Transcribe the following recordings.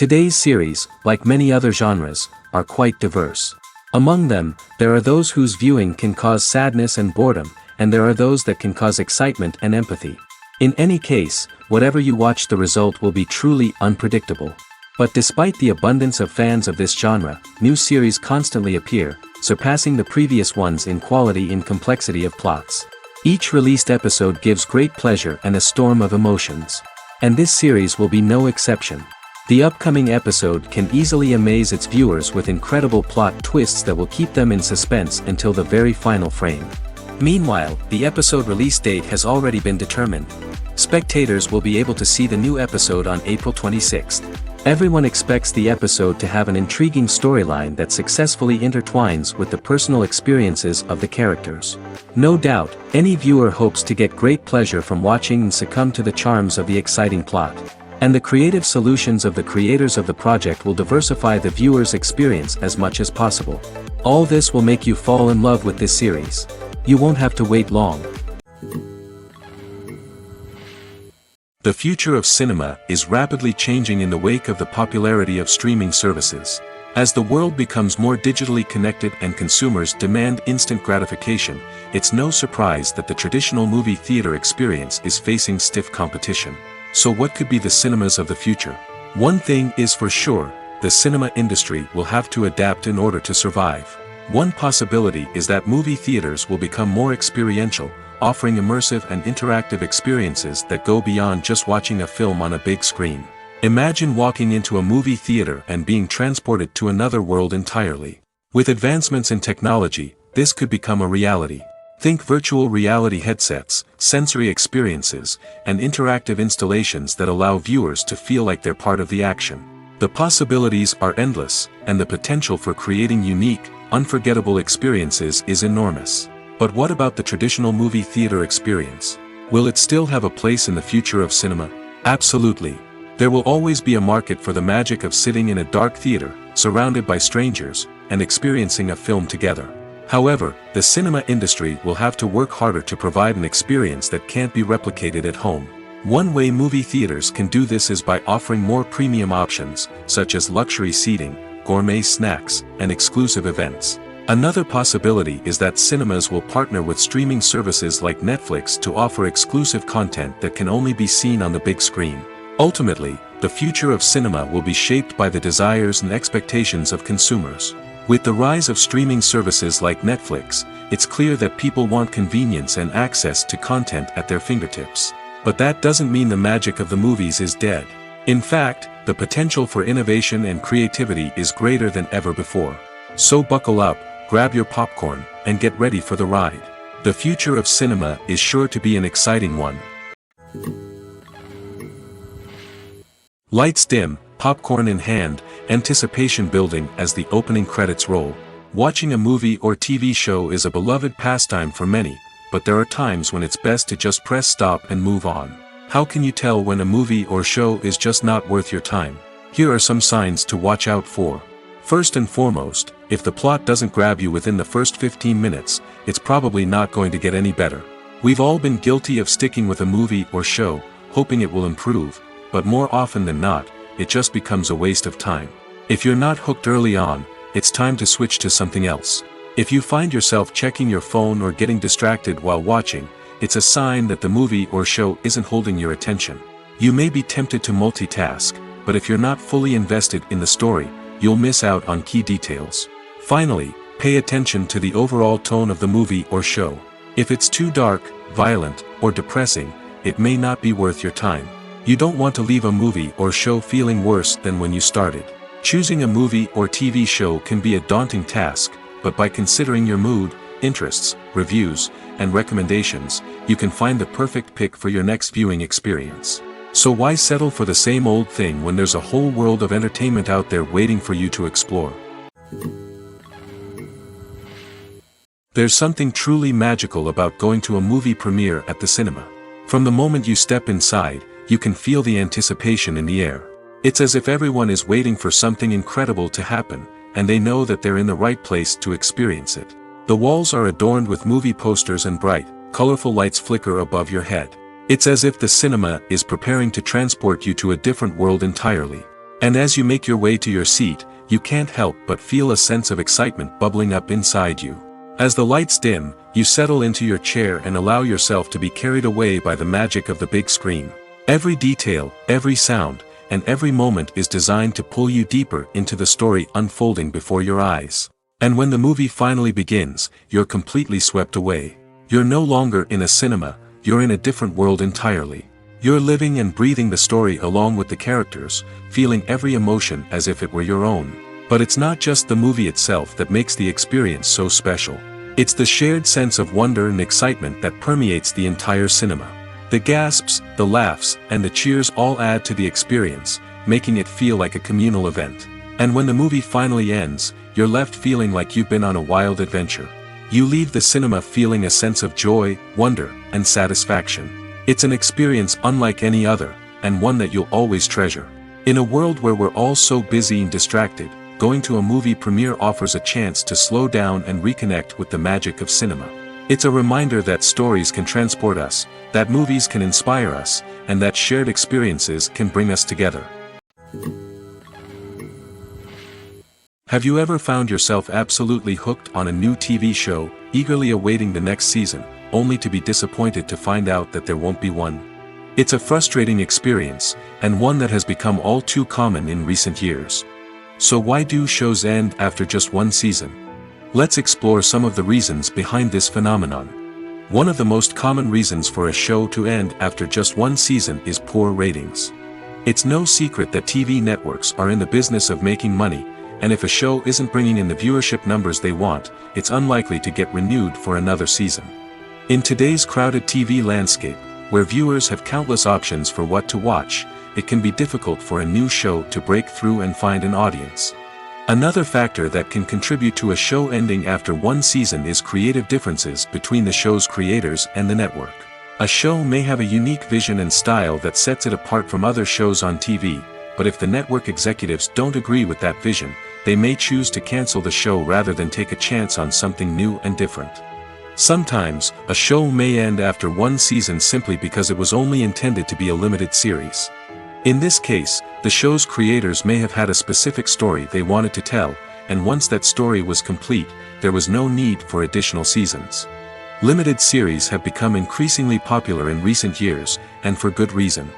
Today's series, like many other genres, are quite diverse. Among them, there are those whose viewing can cause sadness and boredom, and there are those that can cause excitement and empathy. In any case, whatever you watch, the result will be truly unpredictable. But despite the abundance of fans of this genre, new series constantly appear, surpassing the previous ones in quality and complexity of plots. Each released episode gives great pleasure and a storm of emotions. And this series will be no exception. The upcoming episode can easily amaze its viewers with incredible plot twists that will keep them in suspense until the very final frame. Meanwhile, the episode release date has already been determined. Spectators will be able to see the new episode on April 26th. Everyone expects the episode to have an intriguing storyline that successfully intertwines with the personal experiences of the characters. No doubt, any viewer hopes to get great pleasure from watching and succumb to the charms of the exciting plot. And the creative solutions of the creators of the project will diversify the viewer's experience as much as possible. All this will make you fall in love with this series. You won't have to wait long. The future of cinema is rapidly changing in the wake of the popularity of streaming services. As the world becomes more digitally connected and consumers demand instant gratification, it's no surprise that the traditional movie theater experience is facing stiff competition. So what could be the cinemas of the future? One thing is for sure, the cinema industry will have to adapt in order to survive. One possibility is that movie theaters will become more experiential, offering immersive and interactive experiences that go beyond just watching a film on a big screen. Imagine walking into a movie theater and being transported to another world entirely. With advancements in technology, this could become a reality. Think virtual reality headsets, sensory experiences, and interactive installations that allow viewers to feel like they're part of the action. The possibilities are endless, and the potential for creating unique, unforgettable experiences is enormous. But what about the traditional movie theater experience? Will it still have a place in the future of cinema? Absolutely. There will always be a market for the magic of sitting in a dark theater, surrounded by strangers, and experiencing a film together. However, the cinema industry will have to work harder to provide an experience that can't be replicated at home. One way movie theaters can do this is by offering more premium options, such as luxury seating, gourmet snacks, and exclusive events. Another possibility is that cinemas will partner with streaming services like Netflix to offer exclusive content that can only be seen on the big screen. Ultimately, the future of cinema will be shaped by the desires and expectations of consumers. With the rise of streaming services like Netflix, it's clear that people want convenience and access to content at their fingertips. But that doesn't mean the magic of the movies is dead. In fact, the potential for innovation and creativity is greater than ever before. So buckle up, grab your popcorn, and get ready for the ride. The future of cinema is sure to be an exciting one. Lights dim, popcorn in hand, anticipation building as the opening credits roll. Watching a movie or TV show is a beloved pastime for many, but there are times when it's best to just press stop and move on. How can you tell when a movie or show is just not worth your time? Here are some signs to watch out for. First and foremost, if the plot doesn't grab you within the first 15 minutes, it's probably not going to get any better. We've all been guilty of sticking with a movie or show, hoping it will improve, but more often than not, it just becomes a waste of time. If you're not hooked early on, it's time to switch to something else. If you find yourself checking your phone or getting distracted while watching, it's a sign that the movie or show isn't holding your attention. You may be tempted to multitask, but if you're not fully invested in the story, you'll miss out on key details. Finally, pay attention to the overall tone of the movie or show. If it's too dark, violent, or depressing, it may not be worth your time. You don't want to leave a movie or show feeling worse than when you started. Choosing a movie or TV show can be a daunting task, but by considering your mood, interests, reviews, and recommendations, you can find the perfect pick for your next viewing experience. So why settle for the same old thing when there's a whole world of entertainment out there waiting for you to explore? There's something truly magical about going to a movie premiere at the cinema. From the moment you step inside, you can feel the anticipation in the air. It's as if everyone is waiting for something incredible to happen, and they know that they're in the right place to experience it. The walls are adorned with movie posters and bright, colorful lights flicker above your head. It's as if the cinema is preparing to transport you to a different world entirely. And as you make your way to your seat, you can't help but feel a sense of excitement bubbling up inside you. As the lights dim, you settle into your chair and allow yourself to be carried away by the magic of the big screen. Every detail, every sound, and every moment is designed to pull you deeper into the story unfolding before your eyes. And when the movie finally begins, you're completely swept away. You're no longer in a cinema, you're in a different world entirely. You're living and breathing the story along with the characters, feeling every emotion as if it were your own. But it's not just the movie itself that makes the experience so special. It's the shared sense of wonder and excitement that permeates the entire cinema. The gasps, the laughs, and the cheers all add to the experience, making it feel like a communal event. And when the movie finally ends, you're left feeling like you've been on a wild adventure. You leave the cinema feeling a sense of joy, wonder, and satisfaction. It's an experience unlike any other, and one that you'll always treasure. In a world where we're all so busy and distracted, going to a movie premiere offers a chance to slow down and reconnect with the magic of cinema. It's a reminder that stories can transport us, that movies can inspire us, and that shared experiences can bring us together. Have you ever found yourself absolutely hooked on a new TV show, eagerly awaiting the next season, only to be disappointed to find out that there won't be one? It's a frustrating experience, and one that has become all too common in recent years. So why do shows end after just one season? Let's explore some of the reasons behind this phenomenon. One of the most common reasons for a show to end after just one season is poor ratings. It's no secret that TV networks are in the business of making money, and if a show isn't bringing in the viewership numbers they want, it's unlikely to get renewed for another season. In today's crowded TV landscape, where viewers have countless options for what to watch, it can be difficult for a new show to break through and find an audience. Another factor that can contribute to a show ending after one season is creative differences between the show's creators and the network. A show may have a unique vision and style that sets it apart from other shows on TV, but if the network executives don't agree with that vision, they may choose to cancel the show rather than take a chance on something new and different. Sometimes, a show may end after one season simply because it was only intended to be a limited series. In this case, the show's creators may have had a specific story they wanted to tell, and once that story was complete, there was no need for additional seasons. Limited series have become increasingly popular in recent years, and for good reason.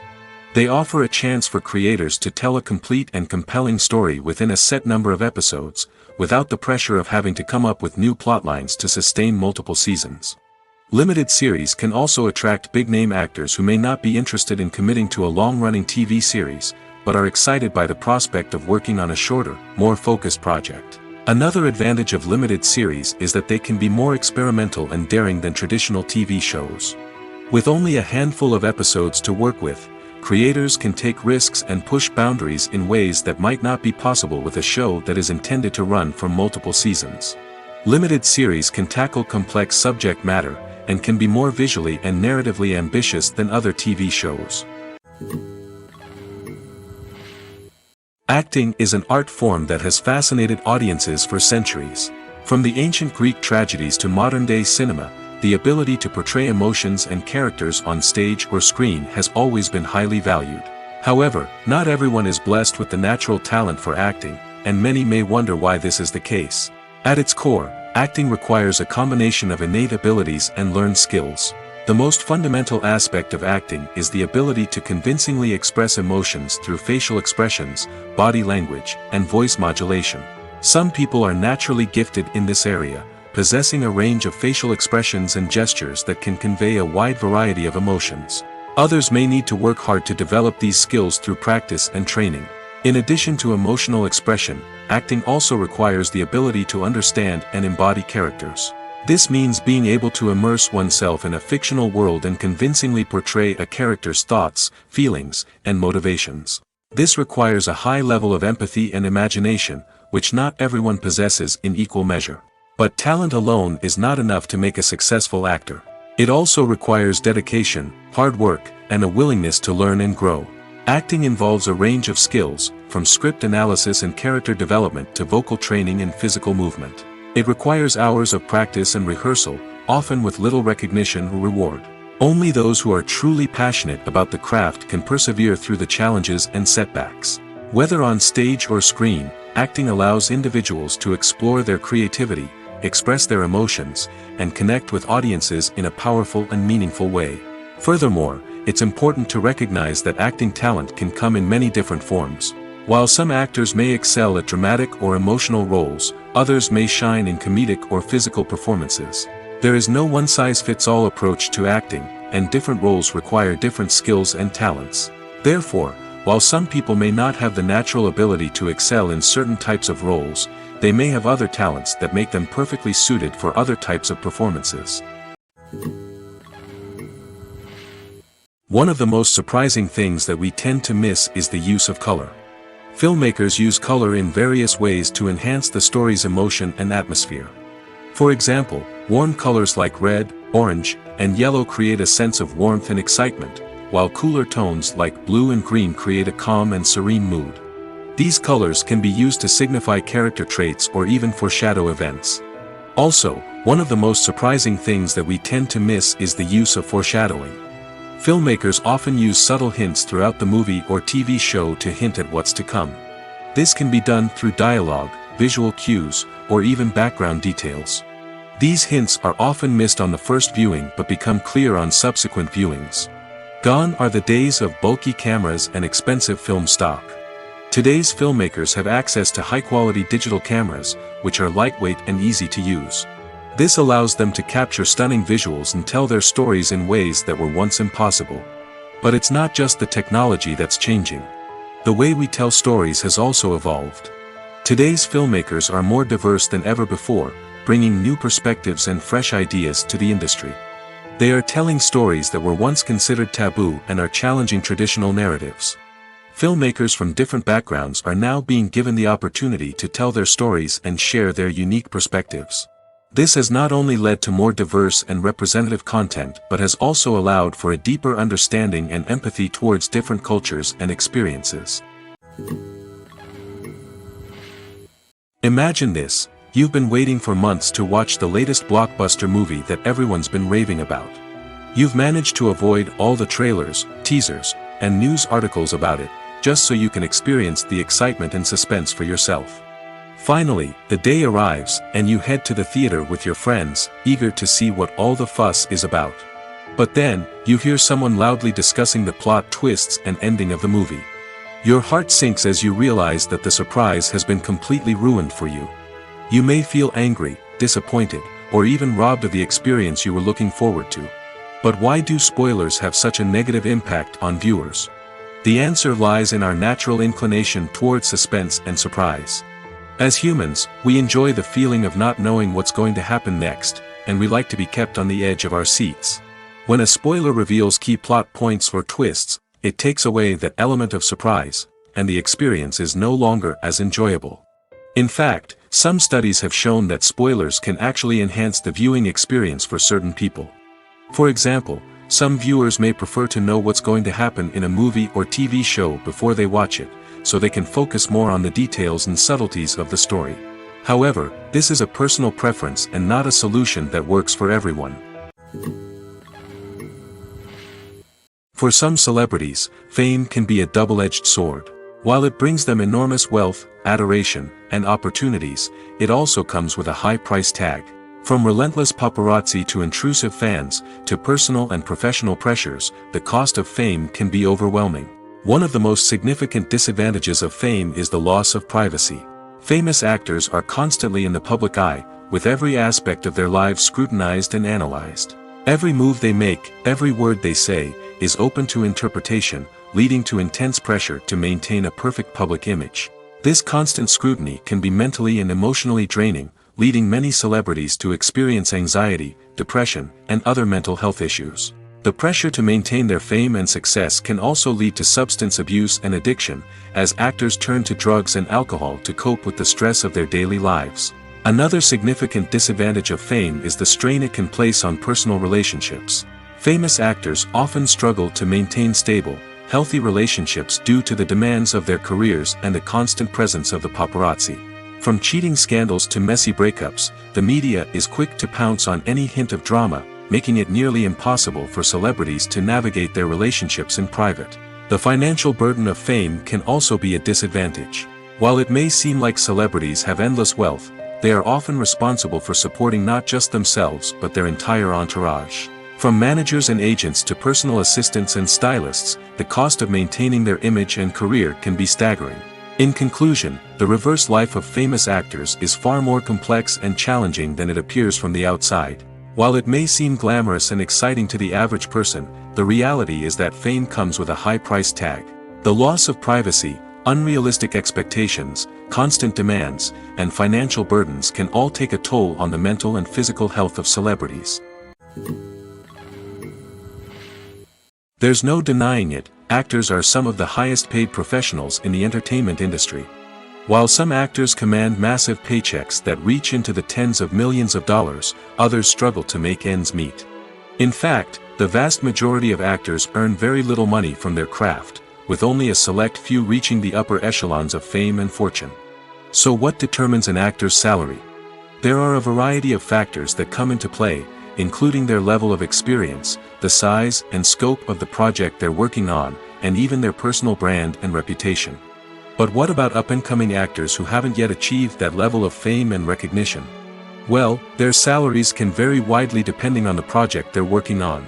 They offer a chance for creators to tell a complete and compelling story within a set number of episodes, without the pressure of having to come up with new plotlines to sustain multiple seasons. Limited series can also attract big-name actors who may not be interested in committing to a long-running TV series, but are excited by the prospect of working on a shorter, more focused project. Another advantage of limited series is that they can be more experimental and daring than traditional TV shows. With only a handful of episodes to work with, creators can take risks and push boundaries in ways that might not be possible with a show that is intended to run for multiple seasons. Limited series can tackle complex subject matter, and can be more visually and narratively ambitious than other TV shows. Acting is an art form that has fascinated audiences for centuries. From the ancient Greek tragedies to modern-day cinema, the ability to portray emotions and characters on stage or screen has always been highly valued. However, not everyone is blessed with the natural talent for acting, and many may wonder why this is the case. At its core, acting requires a combination of innate abilities and learned skills. The most fundamental aspect of acting is the ability to convincingly express emotions through facial expressions, body language, and voice modulation. Some people are naturally gifted in this area, possessing a range of facial expressions and gestures that can convey a wide variety of emotions. Others may need to work hard to develop these skills through practice and training. In addition to emotional expression, acting also requires the ability to understand and embody characters. This means being able to immerse oneself in a fictional world and convincingly portray a character's thoughts, feelings, and motivations. This requires a high level of empathy and imagination, which not everyone possesses in equal measure. But talent alone is not enough to make a successful actor. It also requires dedication, hard work, and a willingness to learn and grow. Acting involves a range of skills, from script analysis and character development to vocal training and physical movement. It requires hours of practice and rehearsal, often with little recognition or reward. Only those who are truly passionate about the craft can persevere through the challenges and setbacks. Whether on stage or screen, acting allows individuals to explore their creativity, express their emotions, and connect with audiences in a powerful and meaningful way. Furthermore, it's important to recognize that acting talent can come in many different forms. While some actors may excel at dramatic or emotional roles, others may shine in comedic or physical performances. There is no one-size-fits-all approach to acting, and different roles require different skills and talents. Therefore, while some people may not have the natural ability to excel in certain types of roles, they may have other talents that make them perfectly suited for other types of performances. One of the most surprising things that we tend to miss is the use of color. Filmmakers use color in various ways to enhance the story's emotion and atmosphere. For example, warm colors like red, orange, and yellow create a sense of warmth and excitement, while cooler tones like blue and green create a calm and serene mood. These colors can be used to signify character traits or even foreshadow events. Also, one of the most surprising things that we tend to miss is the use of foreshadowing. Filmmakers often use subtle hints throughout the movie or TV show to hint at what's to come. This can be done through dialogue, visual cues, or even background details. These hints are often missed on the first viewing but become clear on subsequent viewings. Gone are the days of bulky cameras and expensive film stock. Today's filmmakers have access to high-quality digital cameras, which are lightweight and easy to use. This allows them to capture stunning visuals and tell their stories in ways that were once impossible. But it's not just the technology that's changing. The way we tell stories has also evolved. Today's filmmakers are more diverse than ever before, bringing new perspectives and fresh ideas to the industry. They are telling stories that were once considered taboo and are challenging traditional narratives. Filmmakers from different backgrounds are now being given the opportunity to tell their stories and share their unique perspectives. This has not only led to more diverse and representative content but has also allowed for a deeper understanding and empathy towards different cultures and experiences. Imagine this. You've been waiting for months to watch the latest blockbuster movie that everyone's been raving about. You've managed to avoid all the trailers, teasers, and news articles about it, just so you can experience the excitement and suspense for yourself. Finally, the day arrives, and you head to the theater with your friends, eager to see what all the fuss is about. But then, you hear someone loudly discussing the plot twists and ending of the movie. Your heart sinks as you realize that the surprise has been completely ruined for you. You may feel angry, disappointed, or even robbed of the experience you were looking forward to. But why do spoilers have such a negative impact on viewers? The answer lies in our natural inclination toward suspense and surprise. As humans, we enjoy the feeling of not knowing what's going to happen next, and we like to be kept on the edge of our seats. When a spoiler reveals key plot points or twists, it takes away that element of surprise, and the experience is no longer as enjoyable. In fact, some studies have shown that spoilers can actually enhance the viewing experience for certain people. For example, some viewers may prefer to know what's going to happen in a movie or TV show before they watch it, so they can focus more on the details and subtleties of the story. However, this is a personal preference and not a solution that works for everyone. For some celebrities, fame can be a double-edged sword. While it brings them enormous wealth, adoration, and opportunities, it also comes with a high price tag. From relentless paparazzi to intrusive fans, to personal and professional pressures, the cost of fame can be overwhelming. One of the most significant disadvantages of fame is the loss of privacy. Famous actors are constantly in the public eye, with every aspect of their lives scrutinized and analyzed. Every move they make, every word they say, is open to interpretation, leading to intense pressure to maintain a perfect public image. This constant scrutiny can be mentally and emotionally draining, leading many celebrities to experience anxiety, depression, and other mental health issues. The pressure to maintain their fame and success can also lead to substance abuse and addiction, as actors turn to drugs and alcohol to cope with the stress of their daily lives. Another significant disadvantage of fame is the strain it can place on personal relationships. Famous actors often struggle to maintain stable, healthy relationships due to the demands of their careers and the constant presence of the paparazzi. From cheating scandals to messy breakups, the media is quick to pounce on any hint of drama, making it nearly impossible for celebrities to navigate their relationships in private. The financial burden of fame can also be a disadvantage. While it may seem like celebrities have endless wealth, they are often responsible for supporting not just themselves but their entire entourage. From managers and agents to personal assistants and stylists, the cost of maintaining their image and career can be staggering. In conclusion, the reverse life of famous actors is far more complex and challenging than it appears from the outside. While it may seem glamorous and exciting to the average person, the reality is that fame comes with a high price tag. The loss of privacy, unrealistic expectations, constant demands, and financial burdens can all take a toll on the mental and physical health of celebrities. There's no denying it, actors are some of the highest paid professionals in the entertainment industry. While some actors command massive paychecks that reach into the tens of millions of dollars, others struggle to make ends meet. In fact, the vast majority of actors earn very little money from their craft, with only a select few reaching the upper echelons of fame and fortune. So what determines an actor's salary? There are a variety of factors that come into play, including their level of experience, the size and scope of the project they're working on, and even their personal brand and reputation. But what about up-and-coming actors who haven't yet achieved that level of fame and recognition? Well, their salaries can vary widely depending on the project they're working on.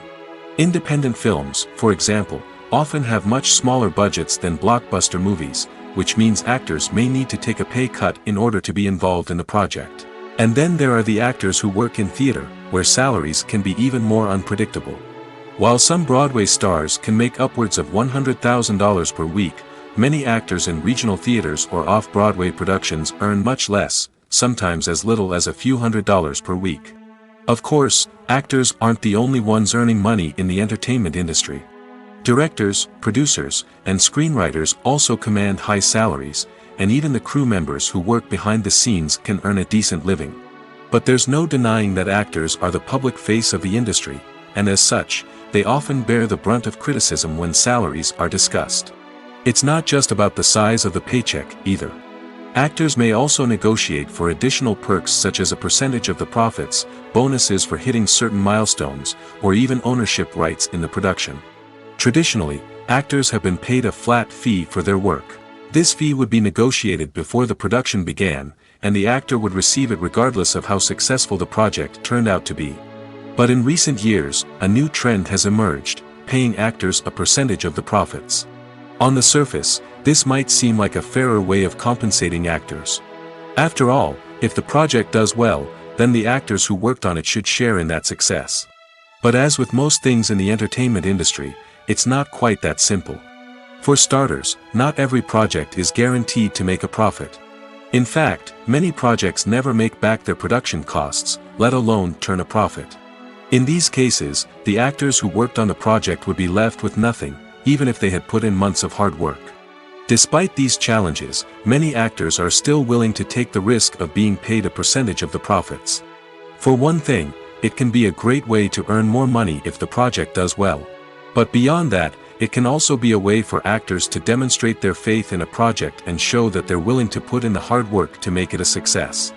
Independent films, for example, often have much smaller budgets than blockbuster movies, which means actors may need to take a pay cut in order to be involved in the project. And then there are the actors who work in theater, where salaries can be even more unpredictable. While some Broadway stars can make upwards of $100,000 per week, many actors in regional theaters or off-Broadway productions earn much less, sometimes as little as a few $100s per week. Of course, actors aren't the only ones earning money in the entertainment industry. Directors, producers, and screenwriters also command high salaries, and even the crew members who work behind the scenes can earn a decent living. But there's no denying that actors are the public face of the industry, and as such, they often bear the brunt of criticism when salaries are discussed. It's not just about the size of the paycheck, either. Actors may also negotiate for additional perks such as a percentage of the profits, bonuses for hitting certain milestones, or even ownership rights in the production. Traditionally, actors have been paid a flat fee for their work. This fee would be negotiated before the production began, and the actor would receive it regardless of how successful the project turned out to be. But in recent years, a new trend has emerged, paying actors a percentage of the profits. On the surface, this might seem like a fairer way of compensating actors. After all, if the project does well, then the actors who worked on it should share in that success. But as with most things in the entertainment industry, it's not quite that simple. For starters, not every project is guaranteed to make a profit. In fact, many projects never make back their production costs, let alone turn a profit. In these cases, the actors who worked on the project would be left with nothing, even if they had put in months of hard work. Despite these challenges, many actors are still willing to take the risk of being paid a percentage of the profits. For one thing, it can be a great way to earn more money if the project does well. But beyond that, it can also be a way for actors to demonstrate their faith in a project and show that they're willing to put in the hard work to make it a success.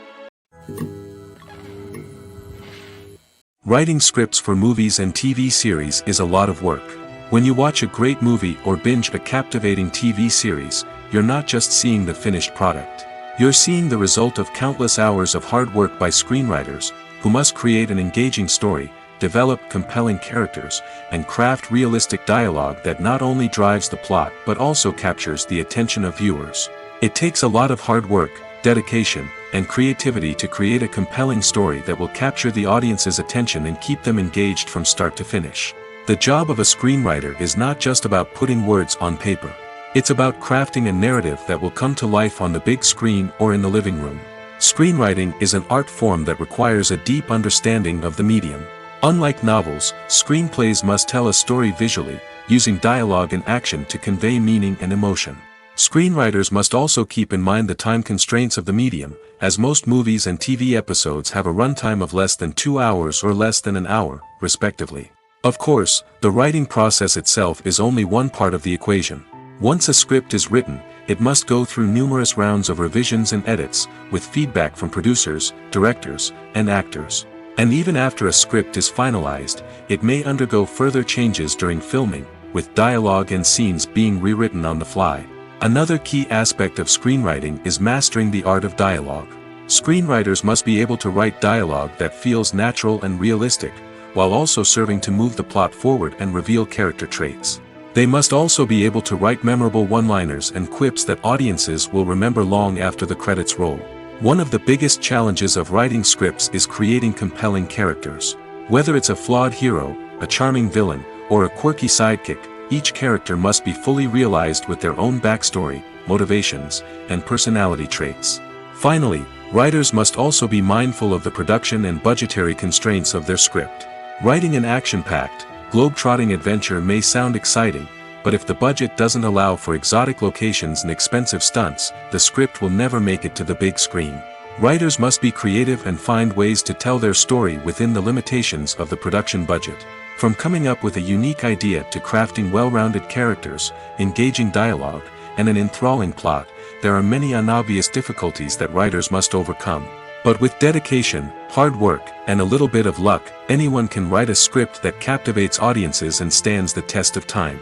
Writing scripts for movies and TV series is a lot of work. When you watch a great movie or binge a captivating TV series, you're not just seeing the finished product. You're seeing the result of countless hours of hard work by screenwriters, who must create an engaging story, develop compelling characters, and craft realistic dialogue that not only drives the plot but also captures the attention of viewers. It takes a lot of hard work, dedication, and creativity to create a compelling story that will capture the audience's attention and keep them engaged from start to finish. The job of a screenwriter is not just about putting words on paper. It's about crafting a narrative that will come to life on the big screen or in the living room. Screenwriting is an art form that requires a deep understanding of the medium. Unlike novels, screenplays must tell a story visually, using dialogue and action to convey meaning and emotion. Screenwriters must also keep in mind the time constraints of the medium, as most movies and TV episodes have a runtime of less than 2 hours or less than an hour, respectively. Of course, the writing process itself is only one part of the equation. Once a script is written, it must go through numerous rounds of revisions and edits, with feedback from producers, directors, and actors. And even after a script is finalized, it may undergo further changes during filming, with dialogue and scenes being rewritten on the fly. Another key aspect of screenwriting is mastering the art of dialogue. Screenwriters must be able to write dialogue that feels natural and realistic, while also serving to move the plot forward and reveal character traits. They must also be able to write memorable one-liners and quips that audiences will remember long after the credits roll. One of the biggest challenges of writing scripts is creating compelling characters. Whether it's a flawed hero, a charming villain, or a quirky sidekick, each character must be fully realized with their own backstory, motivations, and personality traits. Finally, writers must also be mindful of the production and budgetary constraints of their script. Writing an action-packed, globe-trotting adventure may sound exciting, but if the budget doesn't allow for exotic locations and expensive stunts, the script will never make it to the big screen. Writers must be creative and find ways to tell their story within the limitations of the production budget. From coming up with a unique idea to crafting well-rounded characters, engaging dialogue, and an enthralling plot, there are many unobvious difficulties that writers must overcome. But with dedication, hard work, and a little bit of luck, anyone can write a script that captivates audiences and stands the test of time.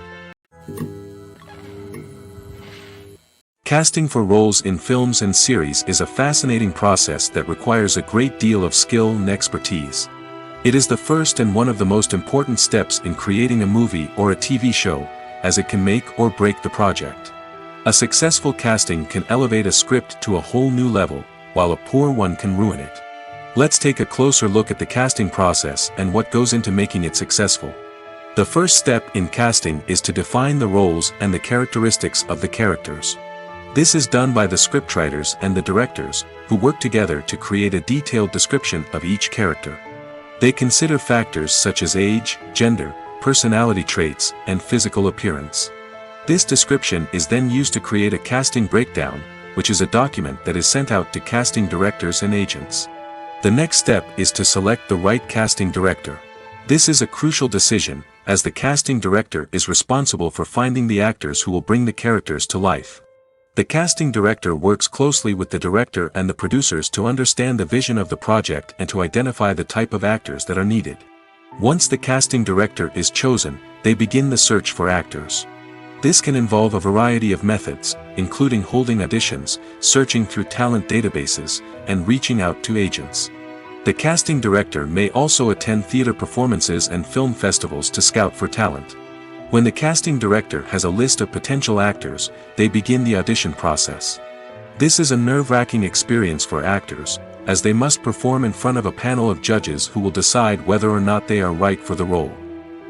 Casting for roles in films and series is a fascinating process that requires a great deal of skill and expertise. It is the first and one of the most important steps in creating a movie or a TV show, as it can make or break the project. A successful casting can elevate a script to a whole new level, while a poor one can ruin it. Let's take a closer look at the casting process and what goes into making it successful. The first step in casting is to define the roles and the characteristics of the characters. This is done by the scriptwriters and the directors, who work together to create a detailed description of each character. They consider factors such as age, gender, personality traits, and physical appearance. This description is then used to create a casting breakdown, which is a document that is sent out to casting directors and agents. The next step is to select the right casting director. This is a crucial decision, as the casting director is responsible for finding the actors who will bring the characters to life. The casting director works closely with the director and the producers to understand the vision of the project and to identify the type of actors that are needed. Once the casting director is chosen, they begin the search for actors. This can involve a variety of methods, including holding auditions, searching through talent databases, and reaching out to agents. The casting director may also attend theater performances and film festivals to scout for talent. When the casting director has a list of potential actors, they begin the audition process. This is a nerve-wracking experience for actors, as they must perform in front of a panel of judges who will decide whether or not they are right for the role.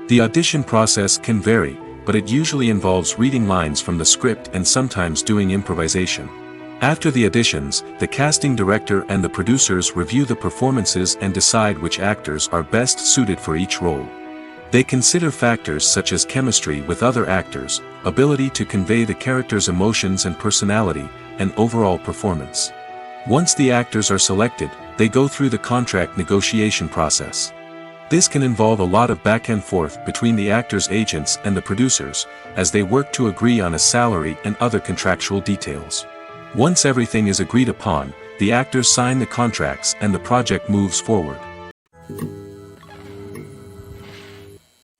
The audition process can vary, but it usually involves reading lines from the script and sometimes doing improvisation. After the auditions, the casting director and the producers review the performances and decide which actors are best suited for each role. They consider factors such as chemistry with other actors, ability to convey the character's emotions and personality, and overall performance. Once the actors are selected, they go through the contract negotiation process. This can involve a lot of back and forth between the actors' agents and the producers, as they work to agree on a salary and other contractual details. Once everything is agreed upon, the actors sign the contracts and the project moves forward.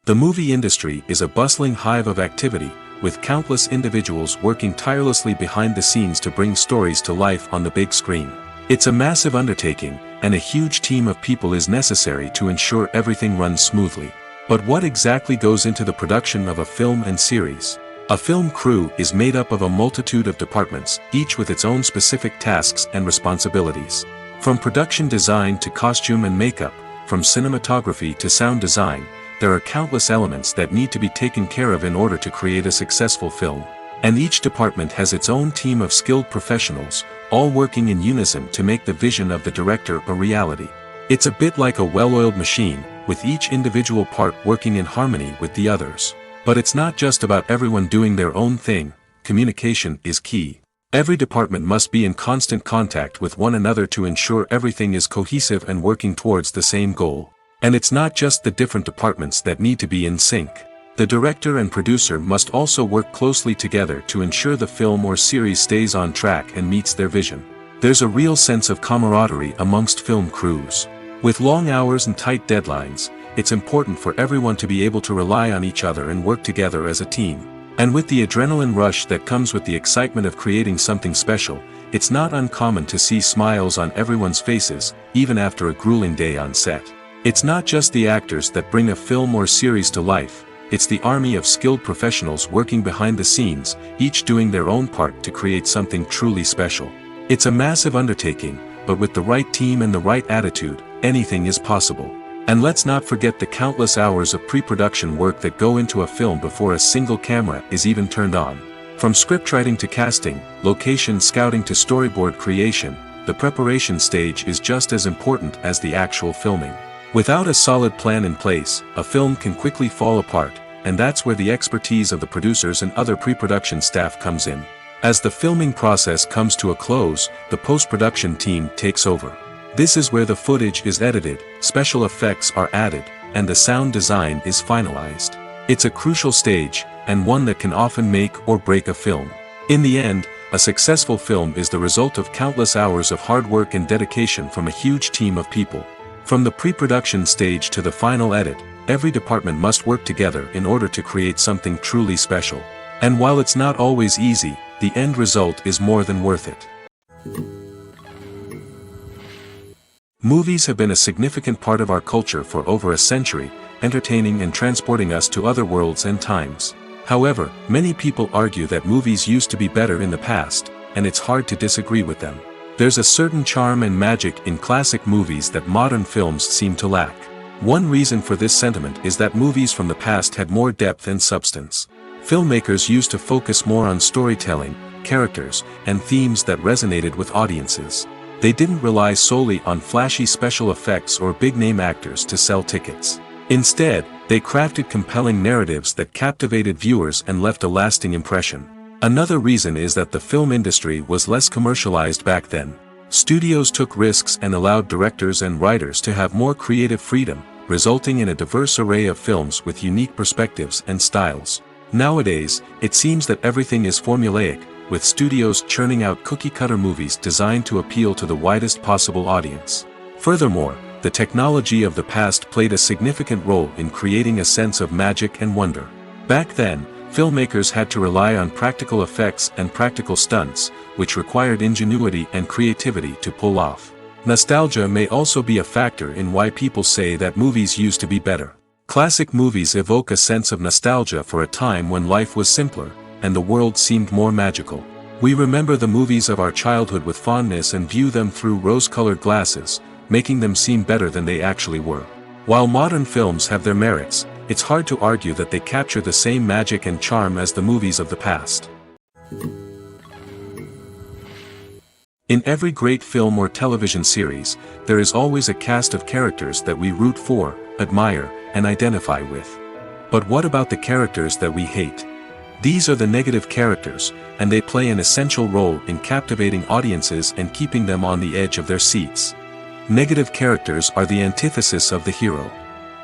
The movie industry is a bustling hive of activity, with countless individuals working tirelessly behind the scenes to bring stories to life on the big screen. It's a massive undertaking, and a huge team of people is necessary to ensure everything runs smoothly. But what exactly goes into the production of a film and series? A film crew is made up of a multitude of departments, each with its own specific tasks and responsibilities. From production design to costume and makeup, from cinematography to sound design, there are countless elements that need to be taken care of in order to create a successful film. And each department has its own team of skilled professionals, all working in unison to make the vision of the director a reality. It's a bit like a well-oiled machine, with each individual part working in harmony with the others. But it's not just about everyone doing their own thing. Communication is key. Every department must be in constant contact with one another to ensure everything is cohesive and working towards the same goal. And it's not just the different departments that need to be in sync. The director and producer must also work closely together to ensure the film or series stays on track and meets their vision. There's a real sense of camaraderie amongst film crews. With long hours and tight deadlines, it's important for everyone to be able to rely on each other and work together as a team. And with the adrenaline rush that comes with the excitement of creating something special, it's not uncommon to see smiles on everyone's faces, even after a grueling day on set. It's not just the actors that bring a film or series to life, it's the army of skilled professionals working behind the scenes, each doing their own part to create something truly special. It's a massive undertaking, but with the right team and the right attitude, anything is possible. And let's not forget the countless hours of pre-production work that go into a film before a single camera is even turned on. From scriptwriting to casting, location scouting to storyboard creation, the preparation stage is just as important as the actual filming. Without a solid plan in place, a film can quickly fall apart, and that's where the expertise of the producers and other pre-production staff comes in. As the filming process comes to a close, the post-production team takes over. This is where the footage is edited, special effects are added, and the sound design is finalized. It's a crucial stage, and one that can often make or break a film. In the end, a successful film is the result of countless hours of hard work and dedication from a huge team of people. From the pre-production stage to the final edit, every department must work together in order to create something truly special. And while it's not always easy, the end result is more than worth it. Movies have been a significant part of our culture for over a century, entertaining and transporting us to other worlds and times. However, many people argue that movies used to be better in the past, and it's hard to disagree with them. There's a certain charm and magic in classic movies that modern films seem to lack. One reason for this sentiment is that movies from the past had more depth and substance. Filmmakers used to focus more on storytelling, characters, and themes that resonated with audiences. They didn't rely solely on flashy special effects or big-name actors to sell tickets. Instead, they crafted compelling narratives that captivated viewers and left a lasting impression. Another reason is that the film industry was less commercialized back then. Studios took risks and allowed directors and writers to have more creative freedom, resulting in a diverse array of films with unique perspectives and styles. Nowadays, it seems that everything is formulaic, with studios churning out cookie-cutter movies designed to appeal to the widest possible audience. Furthermore, the technology of the past played a significant role in creating a sense of magic and wonder. Back then, filmmakers had to rely on practical effects and practical stunts, which required ingenuity and creativity to pull off. Nostalgia may also be a factor in why people say that movies used to be better. Classic movies evoke a sense of nostalgia for a time when life was simpler, and the world seemed more magical. We remember the movies of our childhood with fondness and view them through rose-colored glasses, making them seem better than they actually were. While modern films have their merits, it's hard to argue that they capture the same magic and charm as the movies of the past. In every great film or television series, there is always a cast of characters that we root for, admire, and identify with. But what about the characters that we hate? These are the negative characters, and they play an essential role in captivating audiences and keeping them on the edge of their seats. Negative characters are the antithesis of the hero.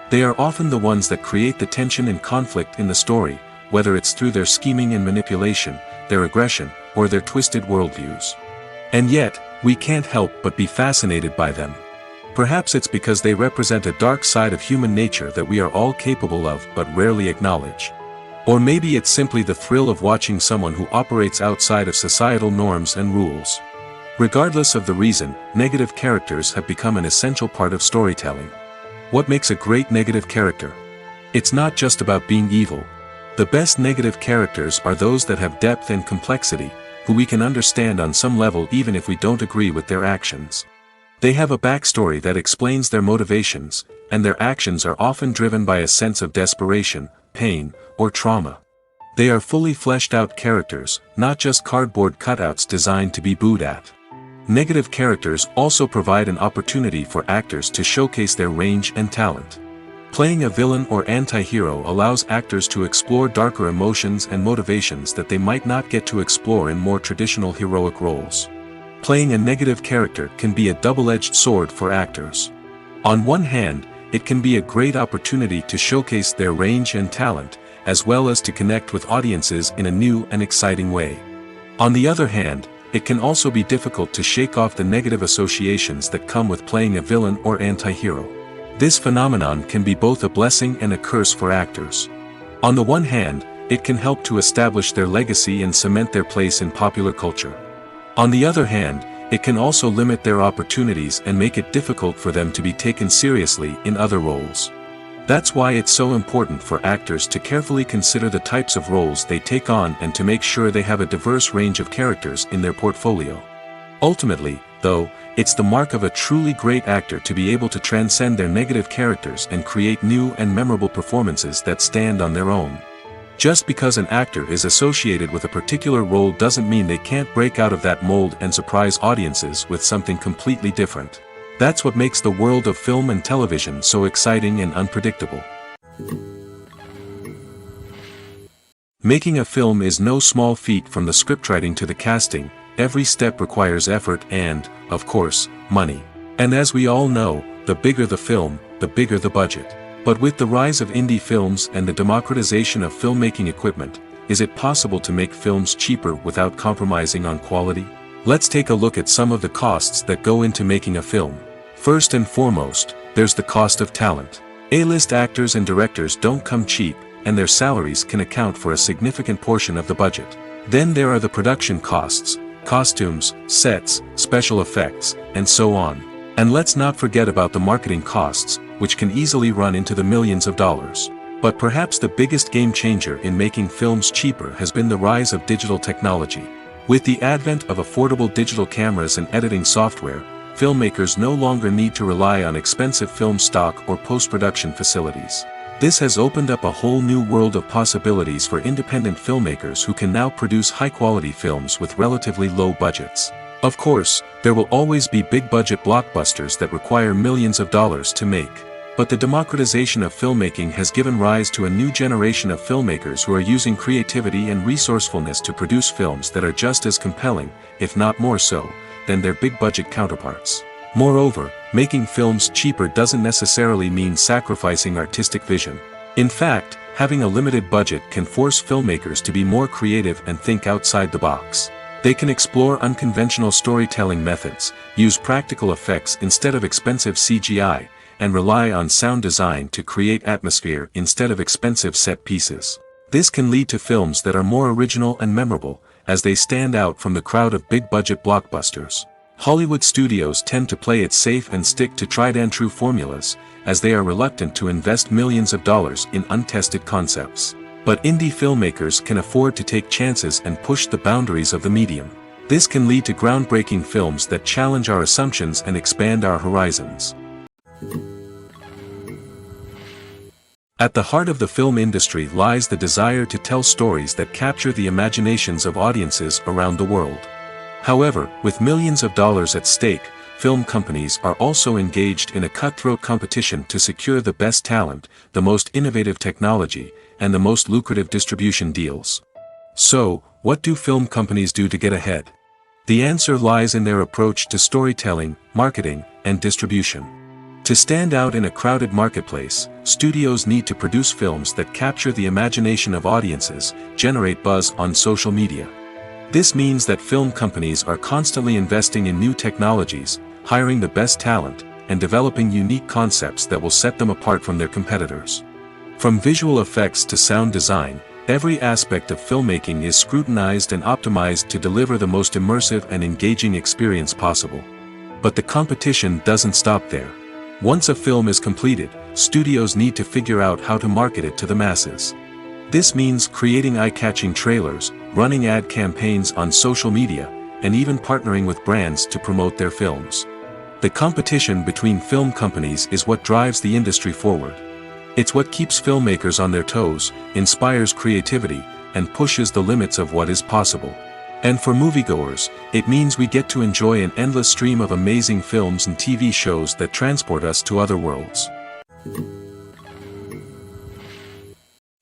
They are often the ones that create the tension and conflict in the story, whether it's through their scheming and manipulation, their aggression, or their twisted worldviews. And yet, we can't help but be fascinated by them. Perhaps it's because they represent a dark side of human nature that we are all capable of but rarely acknowledge. Or maybe it's simply the thrill of watching someone who operates outside of societal norms and rules. Regardless of the reason, negative characters have become an essential part of storytelling. What makes a great negative character? It's not just about being evil. The best negative characters are those that have depth and complexity, who we can understand on some level even if we don't agree with their actions. They have a backstory that explains their motivations, and their actions are often driven by a sense of desperation, pain, or trauma. They are fully fleshed out characters, not just cardboard cutouts designed to be booed at. Negative characters also provide an opportunity for actors to showcase their range and talent. Playing a villain or anti-hero allows actors to explore darker emotions and motivations that they might not get to explore in more traditional heroic roles. Playing a negative character can be a double-edged sword for actors. On one hand, it can be a great opportunity to showcase their range and talent, as well as to connect with audiences in a new and exciting way. On the other hand, it can also be difficult to shake off the negative associations that come with playing a villain or anti-hero. This phenomenon can be both a blessing and a curse for actors. On the one hand, it can help to establish their legacy and cement their place in popular culture. On the other hand, it can also limit their opportunities and make it difficult for them to be taken seriously in other roles. That's why it's so important for actors to carefully consider the types of roles they take on and to make sure they have a diverse range of characters in their portfolio. Ultimately, though, it's the mark of a truly great actor to be able to transcend their negative characters and create new and memorable performances that stand on their own. Just because an actor is associated with a particular role doesn't mean they can't break out of that mold and surprise audiences with something completely different. That's what makes the world of film and television so exciting and unpredictable. Making a film is no small feat. From the scriptwriting to the casting, every step requires effort and, of course, money. And as we all know, the bigger the film, the bigger the budget. But with the rise of indie films and the democratization of filmmaking equipment, is it possible to make films cheaper without compromising on quality? Let's take a look at some of the costs that go into making a film. First and foremost, there's the cost of talent. A-list actors and directors don't come cheap, and their salaries can account for a significant portion of the budget. Then there are the production costs, costumes, sets, special effects, and so on. And let's not forget about the marketing costs, which can easily run into the millions of dollars. But perhaps the biggest game changer in making films cheaper has been the rise of digital technology. With the advent of affordable digital cameras and editing software, filmmakers no longer need to rely on expensive film stock or post-production facilities. This has opened up a whole new world of possibilities for independent filmmakers who can now produce high-quality films with relatively low budgets. Of course, there will always be big-budget blockbusters that require millions of dollars to make. But the democratization of filmmaking has given rise to a new generation of filmmakers who are using creativity and resourcefulness to produce films that are just as compelling, if not more so, than their big-budget counterparts. Moreover, making films cheaper doesn't necessarily mean sacrificing artistic vision. In fact, having a limited budget can force filmmakers to be more creative and think outside the box. They can explore unconventional storytelling methods, use practical effects instead of expensive CGI, and rely on sound design to create atmosphere instead of expensive set pieces. This can lead to films that are more original and memorable, as they stand out from the crowd of big-budget blockbusters. Hollywood studios tend to play it safe and stick to tried-and-true formulas, as they are reluctant to invest millions of dollars in untested concepts. But indie filmmakers can afford to take chances and push the boundaries of the medium. This can lead to groundbreaking films that challenge our assumptions and expand our horizons. At the heart of the film industry lies the desire to tell stories that capture the imaginations of audiences around the world. However, with millions of dollars at stake, film companies are also engaged in a cutthroat competition to secure the best talent, the most innovative technology, and the most lucrative distribution deals. So, what do film companies do to get ahead? The answer lies in their approach to storytelling, marketing, and distribution. To stand out in a crowded marketplace, studios need to produce films that capture the imagination of audiences, generate buzz on social media. This means that film companies are constantly investing in new technologies, hiring the best talent, and developing unique concepts that will set them apart from their competitors. From visual effects to sound design, every aspect of filmmaking is scrutinized and optimized to deliver the most immersive and engaging experience possible. But the competition doesn't stop there. Once a film is completed, studios need to figure out how to market it to the masses. This means creating eye-catching trailers, running ad campaigns on social media, and even partnering with brands to promote their films. The competition between film companies is what drives the industry forward. It's what keeps filmmakers on their toes, inspires creativity, and pushes the limits of what is possible. And for moviegoers, it means we get to enjoy an endless stream of amazing films and TV shows that transport us to other worlds.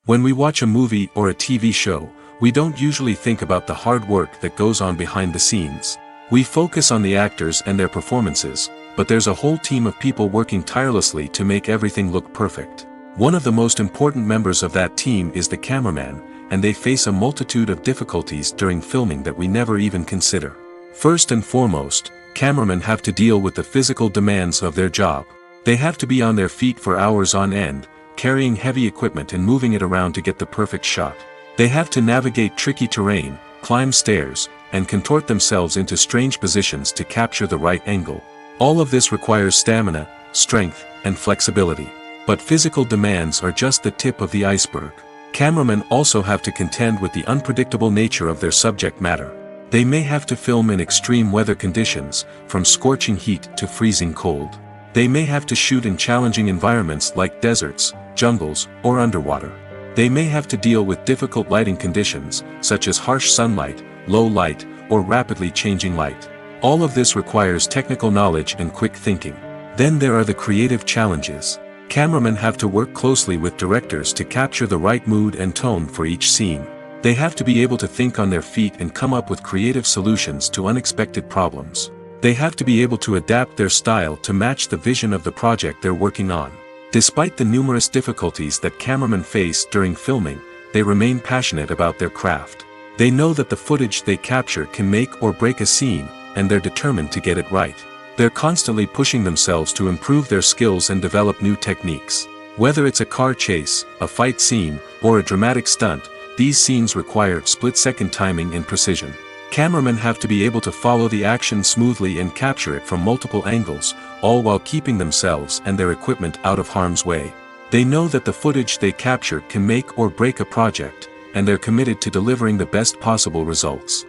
When we watch a movie or a TV show, we don't usually think about the hard work that goes on behind the scenes. We focus on the actors and their performances, but there's a whole team of people working tirelessly to make everything look perfect. One of the most important members of that team is the cameraman, and they face a multitude of difficulties during filming that we never even consider. First and foremost, cameramen have to deal with the physical demands of their job. They have to be on their feet for hours on end, carrying heavy equipment and moving it around to get the perfect shot. They have to navigate tricky terrain, climb stairs, and contort themselves into strange positions to capture the right angle. All of this requires stamina, strength, and flexibility. But physical demands are just the tip of the iceberg. Cameramen also have to contend with the unpredictable nature of their subject matter. They may have to film in extreme weather conditions, from scorching heat to freezing cold. They may have to shoot in challenging environments like deserts, jungles, or underwater. They may have to deal with difficult lighting conditions, such as harsh sunlight, low light, or rapidly changing light. All of this requires technical knowledge and quick thinking. Then there are the creative challenges. Cameramen have to work closely with directors to capture the right mood and tone for each scene. They have to be able to think on their feet and come up with creative solutions to unexpected problems. They have to be able to adapt their style to match the vision of the project they're working on. Despite the numerous difficulties that cameramen face during filming, they remain passionate about their craft. They know that the footage they capture can make or break a scene, and they're determined to get it right. They're constantly pushing themselves to improve their skills and develop new techniques. Whether it's a car chase, a fight scene, or a dramatic stunt, these scenes require split-second timing and precision. Cameramen have to be able to follow the action smoothly and capture it from multiple angles, all while keeping themselves and their equipment out of harm's way. They know that the footage they capture can make or break a project, and they're committed to delivering the best possible results.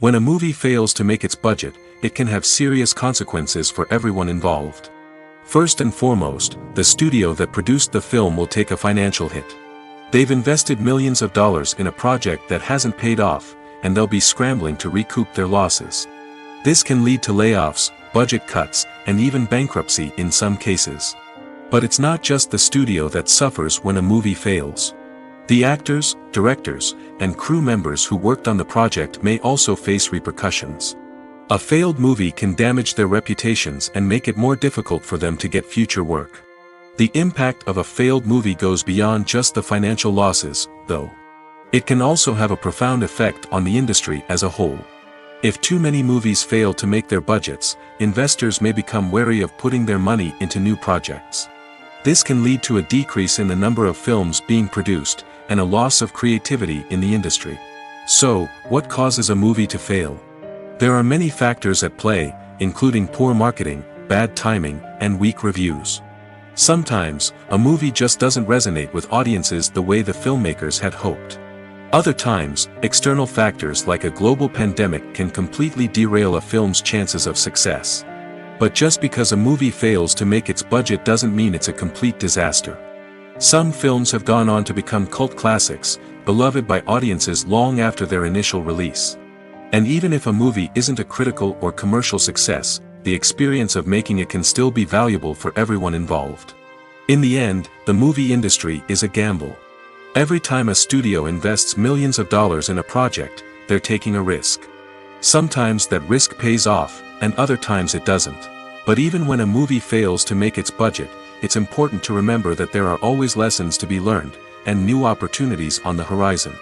When a movie fails to make its budget, it can have serious consequences for everyone involved. First and foremost, the studio that produced the film will take a financial hit. They've invested millions of dollars in a project that hasn't paid off, and they'll be scrambling to recoup their losses. This can lead to layoffs, budget cuts, and even bankruptcy in some cases. But it's not just the studio that suffers when a movie fails. The actors, directors, and crew members who worked on the project may also face repercussions. A failed movie can damage their reputations and make it more difficult for them to get future work. The impact of a failed movie goes beyond just the financial losses, though. It can also have a profound effect on the industry as a whole. If too many movies fail to make their budgets, investors may become wary of putting their money into new projects. This can lead to a decrease in the number of films being produced, and a loss of creativity in the industry. So, what causes a movie to fail? There are many factors at play, including poor marketing, bad timing, and weak reviews. Sometimes, a movie just doesn't resonate with audiences the way the filmmakers had hoped. Other times, external factors like a global pandemic can completely derail a film's chances of success. But just because a movie fails to make its budget doesn't mean it's a complete disaster. Some films have gone on to become cult classics, beloved by audiences long after their initial release. And even if a movie isn't a critical or commercial success, the experience of making it can still be valuable for everyone involved. In the end, the movie industry is a gamble. Every time a studio invests millions of dollars in a project, they're taking a risk. Sometimes that risk pays off, and other times it doesn't. But even when a movie fails to make its budget, it's important to remember that there are always lessons to be learned, and new opportunities on the horizon.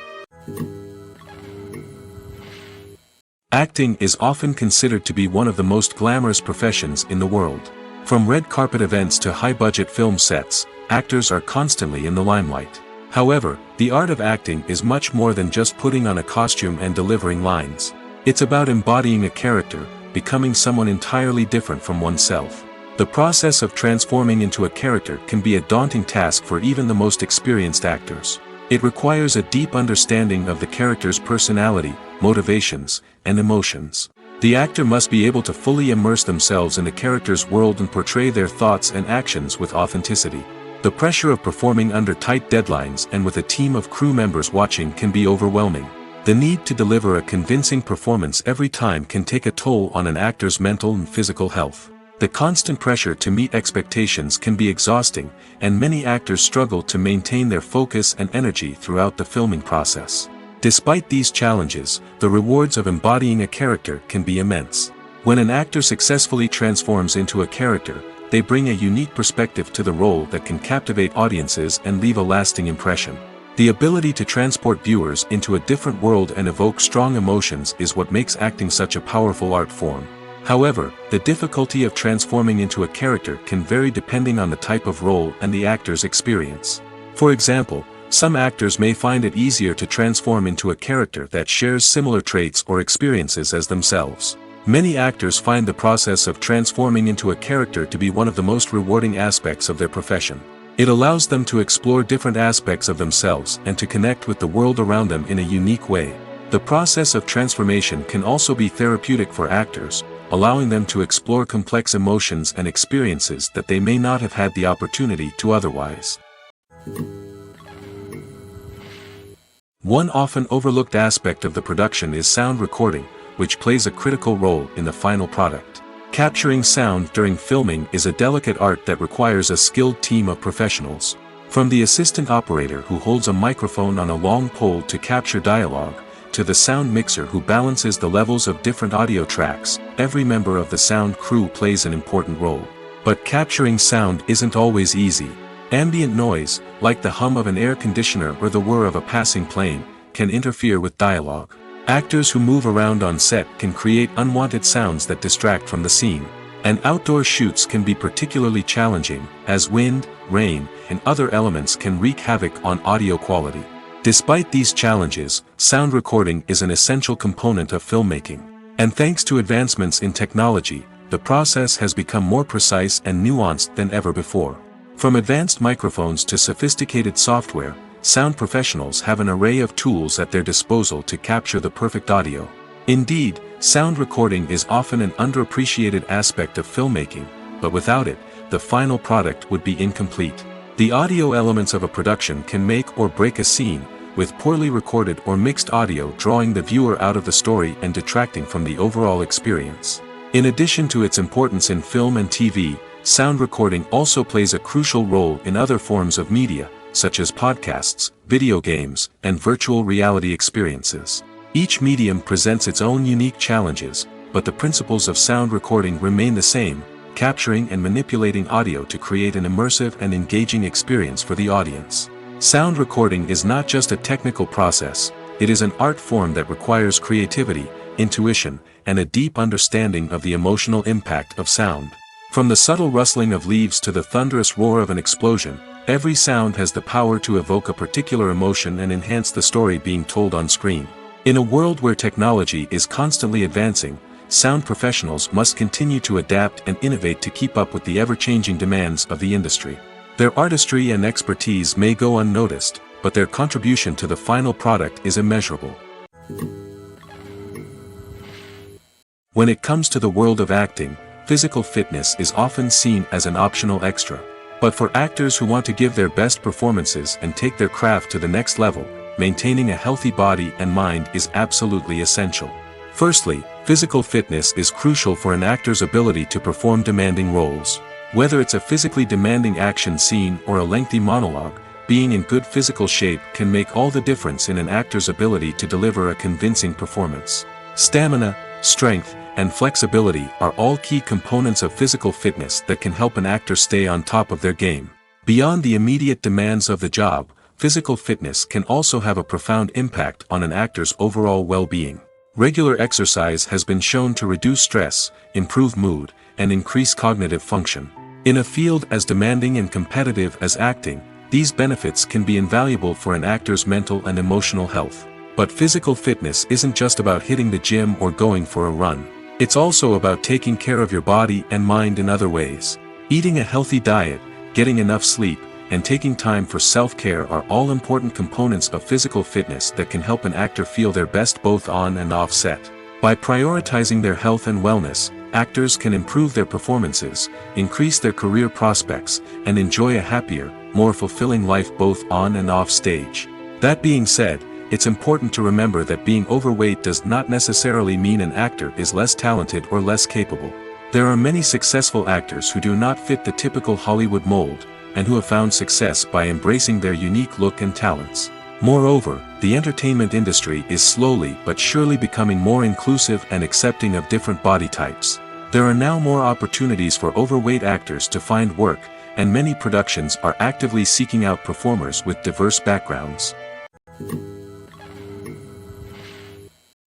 Acting is often considered to be one of the most glamorous professions in the world. From red carpet events to high-budget film sets, actors are constantly in the limelight. However, the art of acting is much more than just putting on a costume and delivering lines. It's about embodying a character, becoming someone entirely different from oneself. The process of transforming into a character can be a daunting task for even the most experienced actors. It requires a deep understanding of the character's personality, motivations, and emotions. The actor must be able to fully immerse themselves in the character's world and portray their thoughts and actions with authenticity. The pressure of performing under tight deadlines and with a team of crew members watching can be overwhelming. The need to deliver a convincing performance every time can take a toll on an actor's mental and physical health. The constant pressure to meet expectations can be exhausting, and many actors struggle to maintain their focus and energy throughout the filming process. Despite these challenges, the rewards of embodying a character can be immense. When an actor successfully transforms into a character, they bring a unique perspective to the role that can captivate audiences and leave a lasting impression. The ability to transport viewers into a different world and evoke strong emotions is what makes acting such a powerful art form. However, the difficulty of transforming into a character can vary depending on the type of role and the actor's experience. For example, some actors may find it easier to transform into a character that shares similar traits or experiences as themselves. Many actors find the process of transforming into a character to be one of the most rewarding aspects of their profession. It allows them to explore different aspects of themselves and to connect with the world around them in a unique way. The process of transformation can also be therapeutic for actors, allowing them to explore complex emotions and experiences that they may not have had the opportunity to otherwise. One often overlooked aspect of the production is sound recording, which plays a critical role in the final product. Capturing sound during filming is a delicate art that requires a skilled team of professionals. From the assistant operator who holds a microphone on a long pole to capture dialogue, to the sound mixer who balances the levels of different audio tracks, every member of the sound crew plays an important role. But capturing sound isn't always easy. Ambient noise, like the hum of an air conditioner or the whir of a passing plane, can interfere with dialogue. Actors who move around on set can create unwanted sounds that distract from the scene. And outdoor shoots can be particularly challenging, as wind, rain, and other elements can wreak havoc on audio quality. Despite these challenges, sound recording is an essential component of filmmaking. And thanks to advancements in technology, the process has become more precise and nuanced than ever before. From advanced microphones to sophisticated software, sound professionals have an array of tools at their disposal to capture the perfect audio. Indeed, sound recording is often an underappreciated aspect of filmmaking, but without it, the final product would be incomplete. The audio elements of a production can make or break a scene, with poorly recorded or mixed audio drawing the viewer out of the story and detracting from the overall experience. In addition to its importance in film and TV, sound recording also plays a crucial role in other forms of media, such as podcasts, video games, and virtual reality experiences. Each medium presents its own unique challenges, but the principles of sound recording remain the same, capturing and manipulating audio to create an immersive and engaging experience for the audience. Sound recording is not just a technical process, it is an art form that requires creativity, intuition, and a deep understanding of the emotional impact of sound. From the subtle rustling of leaves to the thunderous roar of an explosion, every sound has the power to evoke a particular emotion and enhance the story being told on screen. In a world where technology is constantly advancing, sound professionals must continue to adapt and innovate to keep up with the ever-changing demands of the industry. Their artistry and expertise may go unnoticed, but their contribution to the final product is immeasurable. When it comes to the world of acting, physical fitness is often seen as an optional extra. But for actors who want to give their best performances and take their craft to the next level, maintaining a healthy body and mind is absolutely essential. Firstly, physical fitness is crucial for an actor's ability to perform demanding roles. Whether it's a physically demanding action scene or a lengthy monologue, being in good physical shape can make all the difference in an actor's ability to deliver a convincing performance. Stamina, strength, and flexibility are all key components of physical fitness that can help an actor stay on top of their game. Beyond the immediate demands of the job, physical fitness can also have a profound impact on an actor's overall well-being. Regular exercise has been shown to reduce stress, improve mood, and increase cognitive function. In a field as demanding and competitive as acting, these benefits can be invaluable for an actor's mental and emotional health. But physical fitness isn't just about hitting the gym or going for a run. It's also about taking care of your body and mind in other ways. Eating a healthy diet, getting enough sleep, and taking time for self-care are all important components of physical fitness that can help an actor feel their best both on and off set. By prioritizing their health and wellness, actors can improve their performances, increase their career prospects, and enjoy a happier, more fulfilling life both on and off stage. That being said, it's important to remember that being overweight does not necessarily mean an actor is less talented or less capable. There are many successful actors who do not fit the typical Hollywood mold, and who have found success by embracing their unique look and talents. Moreover, the entertainment industry is slowly but surely becoming more inclusive and accepting of different body types. There are now more opportunities for overweight actors to find work, and many productions are actively seeking out performers with diverse backgrounds.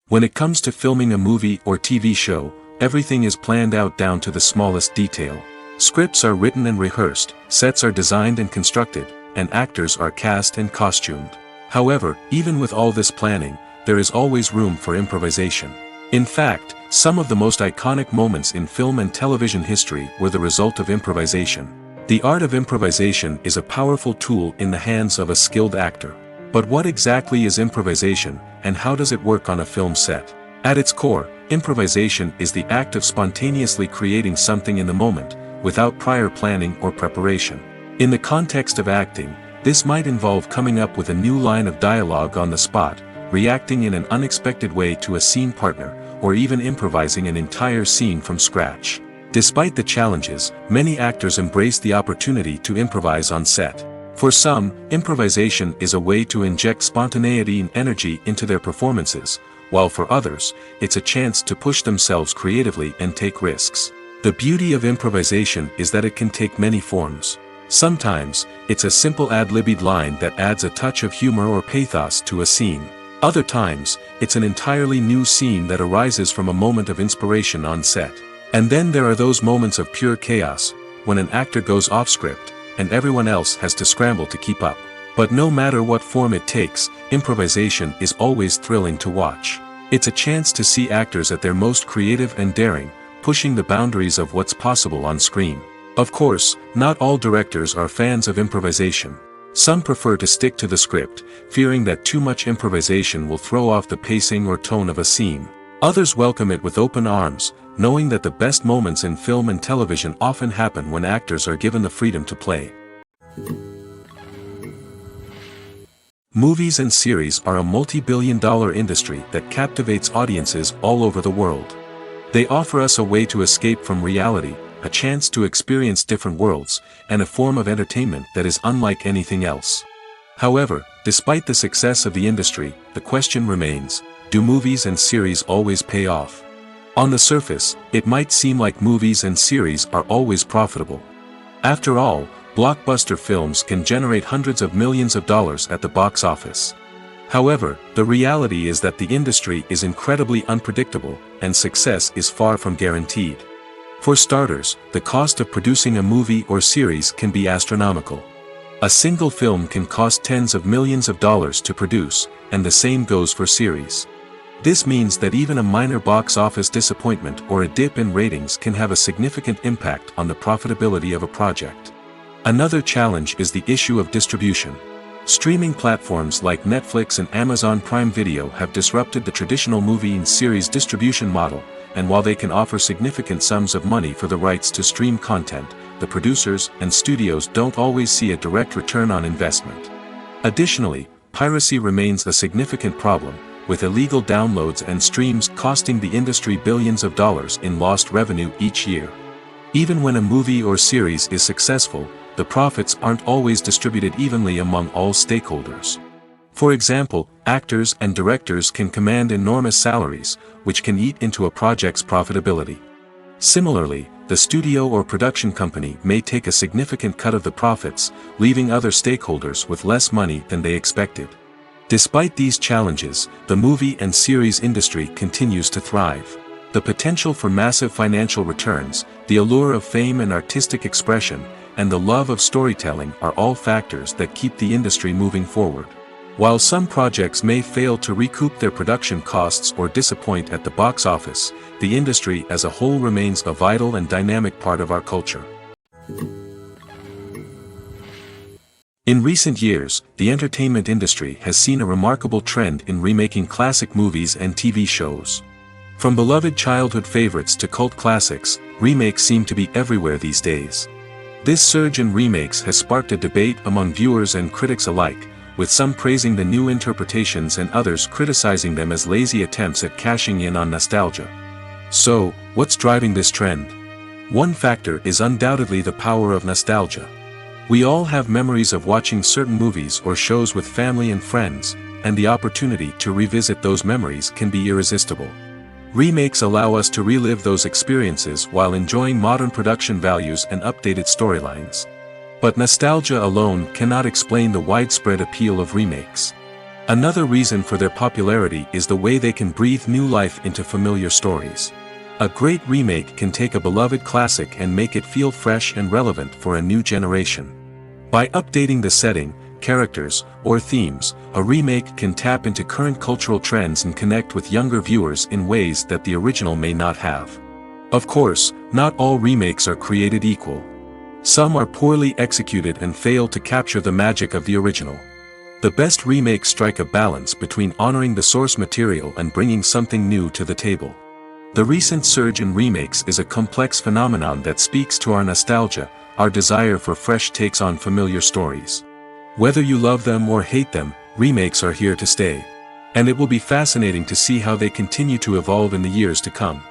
When it comes to filming a movie or TV show, everything is planned out down to the smallest detail. Scripts are written and rehearsed, sets are designed and constructed, and actors are cast and costumed. However, even with all this planning, there is always room for improvisation. In fact, some of the most iconic moments in film and television history were the result of improvisation. The art of improvisation is a powerful tool in the hands of a skilled actor. But what exactly is improvisation, and how does it work on a film set? At its core, improvisation is the act of spontaneously creating something in the moment, without prior planning or preparation. In the context of acting, this might involve coming up with a new line of dialogue on the spot, reacting in an unexpected way to a scene partner, or even improvising an entire scene from scratch. Despite the challenges, many actors embrace the opportunity to improvise on set. For some, improvisation is a way to inject spontaneity and energy into their performances, while for others, it's a chance to push themselves creatively and take risks. The beauty of improvisation is that it can take many forms. Sometimes, it's a simple ad-libbed line that adds a touch of humor or pathos to a scene. Other times, it's an entirely new scene that arises from a moment of inspiration on set. And then there are those moments of pure chaos, when an actor goes off script, and everyone else has to scramble to keep up. But no matter what form it takes, improvisation is always thrilling to watch. It's a chance to see actors at their most creative and daring, pushing the boundaries of what's possible on screen. Of course, not all directors are fans of improvisation. Some prefer to stick to the script, fearing that too much improvisation will throw off the pacing or tone of a scene. Others welcome it with open arms, knowing that the best moments in film and television often happen when actors are given the freedom to play. Movies and series are a multi-billion-dollar industry that captivates audiences all over the world. They offer us a way to escape from reality, a chance to experience different worlds, and a form of entertainment that is unlike anything else. However, despite the success of the industry, the question remains, do movies and series always pay off? On the surface, it might seem like movies and series are always profitable. After all, blockbuster films can generate hundreds of millions of dollars at the box office. However, the reality is that the industry is incredibly unpredictable, and success is far from guaranteed. For starters, the cost of producing a movie or series can be astronomical. A single film can cost tens of millions of dollars to produce, and the same goes for series. This means that even a minor box office disappointment or a dip in ratings can have a significant impact on the profitability of a project. Another challenge is the issue of distribution. Streaming platforms like Netflix and Amazon Prime Video have disrupted the traditional movie and series distribution model, and while they can offer significant sums of money for the rights to stream content, the producers and studios don't always see a direct return on investment. Additionally, piracy remains a significant problem, with illegal downloads and streams costing the industry billions of dollars in lost revenue each year. Even when a movie or series is successful, the profits aren't always distributed evenly among all stakeholders. For example, actors and directors can command enormous salaries, which can eat into a project's profitability. Similarly, the studio or production company may take a significant cut of the profits, leaving other stakeholders with less money than they expected. Despite these challenges, the movie and series industry continues to thrive. The potential for massive financial returns, the allure of fame and artistic expression, and the love of storytelling are all factors that keep the industry moving forward. While some projects may fail to recoup their production costs or disappoint at the box office, the industry as a whole remains a vital and dynamic part of our culture. In recent years, the entertainment industry has seen a remarkable trend in remaking classic movies and TV shows. From beloved childhood favorites to cult classics, remakes seem to be everywhere these days. This surge in remakes has sparked a debate among viewers and critics alike, with some praising the new interpretations and others criticizing them as lazy attempts at cashing in on nostalgia. So, what's driving this trend? One factor is undoubtedly the power of nostalgia. We all have memories of watching certain movies or shows with family and friends, and the opportunity to revisit those memories can be irresistible. Remakes allow us to relive those experiences while enjoying modern production values and updated storylines. But nostalgia alone cannot explain the widespread appeal of remakes. Another reason for their popularity is the way they can breathe new life into familiar stories. A great remake can take a beloved classic and make it feel fresh and relevant for a new generation. By updating the setting, characters, or themes, a remake can tap into current cultural trends and connect with younger viewers in ways that the original may not have. Of course, not all remakes are created equal. Some are poorly executed and fail to capture the magic of the original. The best remakes strike a balance between honoring the source material and bringing something new to the table. The recent surge in remakes is a complex phenomenon that speaks to our nostalgia, our desire for fresh takes on familiar stories. Whether you love them or hate them, remakes are here to stay. And it will be fascinating to see how they continue to evolve in the years to come.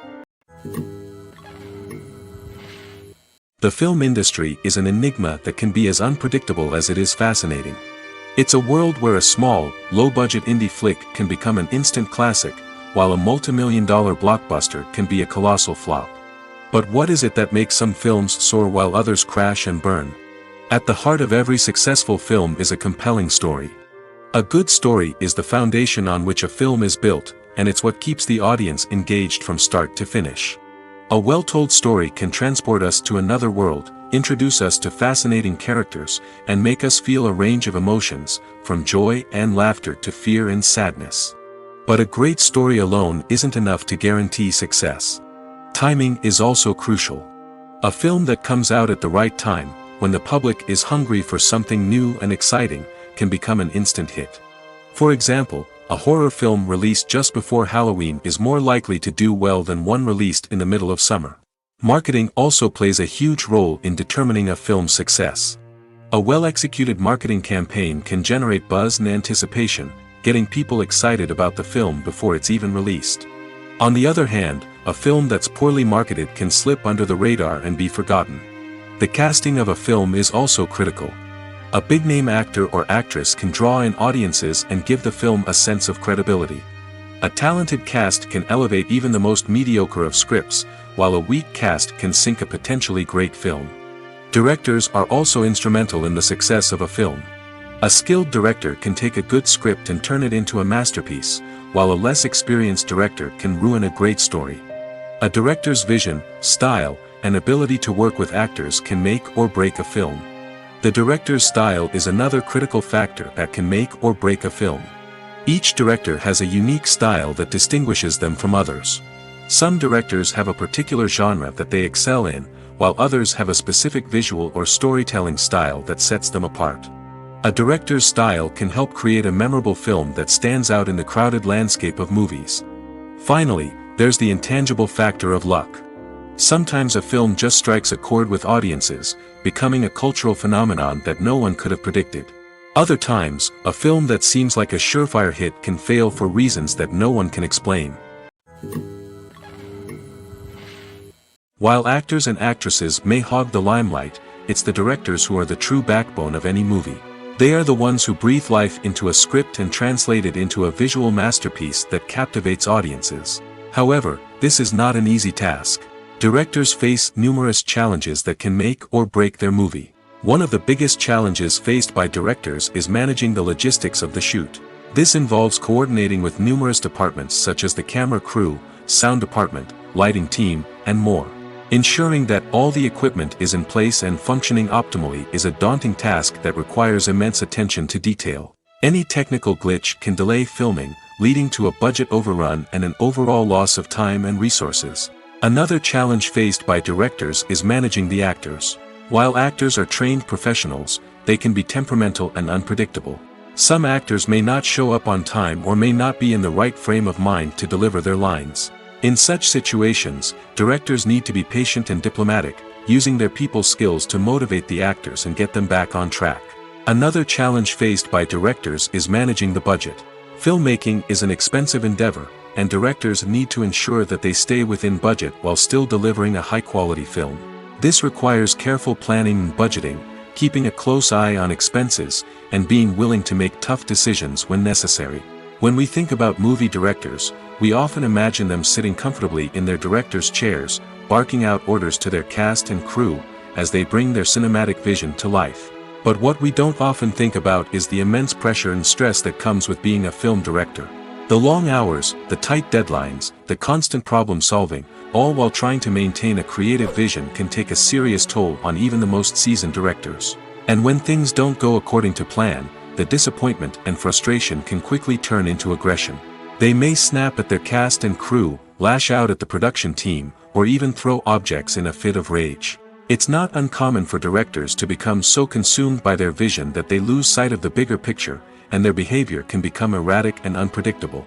The film industry is an enigma that can be as unpredictable as it is fascinating. It's a world where a small, low-budget indie flick can become an instant classic, while a multi-million-dollar blockbuster can be a colossal flop. But what is it that makes some films soar while others crash and burn? At the heart of every successful film is a compelling story. A good story is the foundation on which a film is built, and it's what keeps the audience engaged from start to finish. A well-told story can transport us to another world, introduce us to fascinating characters, and make us feel a range of emotions, from joy and laughter to fear and sadness. But a great story alone isn't enough to guarantee success. Timing is also crucial. A film that comes out at the right time, when the public is hungry for something new and exciting, can become an instant hit. For example, a horror film released just before Halloween is more likely to do well than one released in the middle of summer. Marketing also plays a huge role in determining a film's success. A well-executed marketing campaign can generate buzz and anticipation, getting people excited about the film before it's even released. On the other hand, a film that's poorly marketed can slip under the radar and be forgotten. The casting of a film is also critical. A big-name actor or actress can draw in audiences and give the film a sense of credibility. A talented cast can elevate even the most mediocre of scripts, while a weak cast can sink a potentially great film. Directors are also instrumental in the success of a film. A skilled director can take a good script and turn it into a masterpiece, while a less experienced director can ruin a great story. A director's vision, style, and ability to work with actors can make or break a film. The director's style is another critical factor that can make or break a film. Each director has a unique style that distinguishes them from others. Some directors have a particular genre that they excel in, while others have a specific visual or storytelling style that sets them apart. A director's style can help create a memorable film that stands out in the crowded landscape of movies. Finally, there's the intangible factor of luck. Sometimes a film just strikes a chord with audiences, becoming a cultural phenomenon that no one could have predicted. Other times, a film that seems like a surefire hit can fail for reasons that no one can explain. While actors and actresses may hog the limelight, it's the directors who are the true backbone of any movie. They are the ones who breathe life into a script and translate it into a visual masterpiece that captivates audiences. However, this is not an easy task. Directors face numerous challenges that can make or break their movie. One of the biggest challenges faced by directors is managing the logistics of the shoot. This involves coordinating with numerous departments such as the camera crew, sound department, lighting team, and more. Ensuring that all the equipment is in place and functioning optimally is a daunting task that requires immense attention to detail. Any technical glitch can delay filming, leading to a budget overrun and an overall loss of time and resources. Another challenge faced by directors is managing the actors. While actors are trained professionals, they can be temperamental and unpredictable. Some actors may not show up on time or may not be in the right frame of mind to deliver their lines. In such situations, directors need to be patient and diplomatic, using their people skills to motivate the actors and get them back on track. Another challenge faced by directors is managing the budget. Filmmaking is an expensive endeavor, and directors need to ensure that they stay within budget while still delivering a high-quality film. This requires careful planning and budgeting, keeping a close eye on expenses, and being willing to make tough decisions when necessary. When we think about movie directors, we often imagine them sitting comfortably in their director's chairs, barking out orders to their cast and crew, as they bring their cinematic vision to life. But what we don't often think about is the immense pressure and stress that comes with being a film director. The long hours, the tight deadlines, the constant problem solving, all while trying to maintain a creative vision can take a serious toll on even the most seasoned directors. And when things don't go according to plan, the disappointment and frustration can quickly turn into aggression. They may snap at their cast and crew, lash out at the production team, or even throw objects in a fit of rage. It's not uncommon for directors to become so consumed by their vision that they lose sight of the bigger picture, and their behavior can become erratic and unpredictable.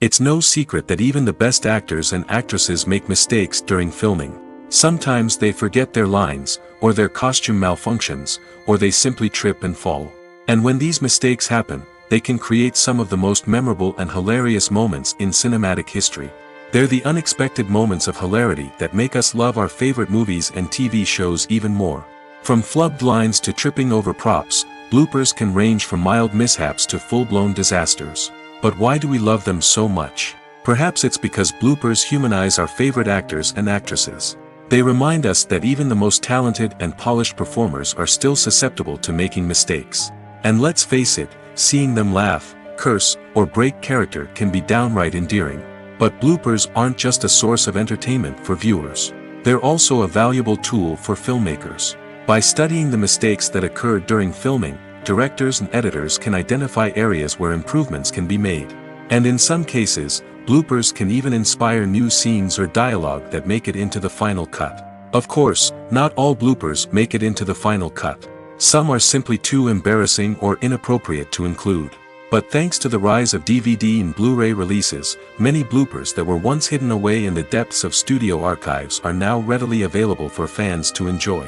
It's no secret that even the best actors and actresses make mistakes during filming. Sometimes they forget their lines, or their costume malfunctions, or they simply trip and fall. And when these mistakes happen, they can create some of the most memorable and hilarious moments in cinematic history. They're the unexpected moments of hilarity that make us love our favorite movies and TV shows even more. From flubbed lines to tripping over props, bloopers can range from mild mishaps to full-blown disasters. But why do we love them so much? Perhaps it's because bloopers humanize our favorite actors and actresses. They remind us that even the most talented and polished performers are still susceptible to making mistakes. And let's face it, seeing them laugh, curse, or break character can be downright endearing. But bloopers aren't just a source of entertainment for viewers. They're also a valuable tool for filmmakers. By studying the mistakes that occurred during filming, directors and editors can identify areas where improvements can be made. And in some cases, bloopers can even inspire new scenes or dialogue that make it into the final cut. Of course, not all bloopers make it into the final cut. Some are simply too embarrassing or inappropriate to include. But thanks to the rise of DVD and Blu-ray releases, many bloopers that were once hidden away in the depths of studio archives are now readily available for fans to enjoy.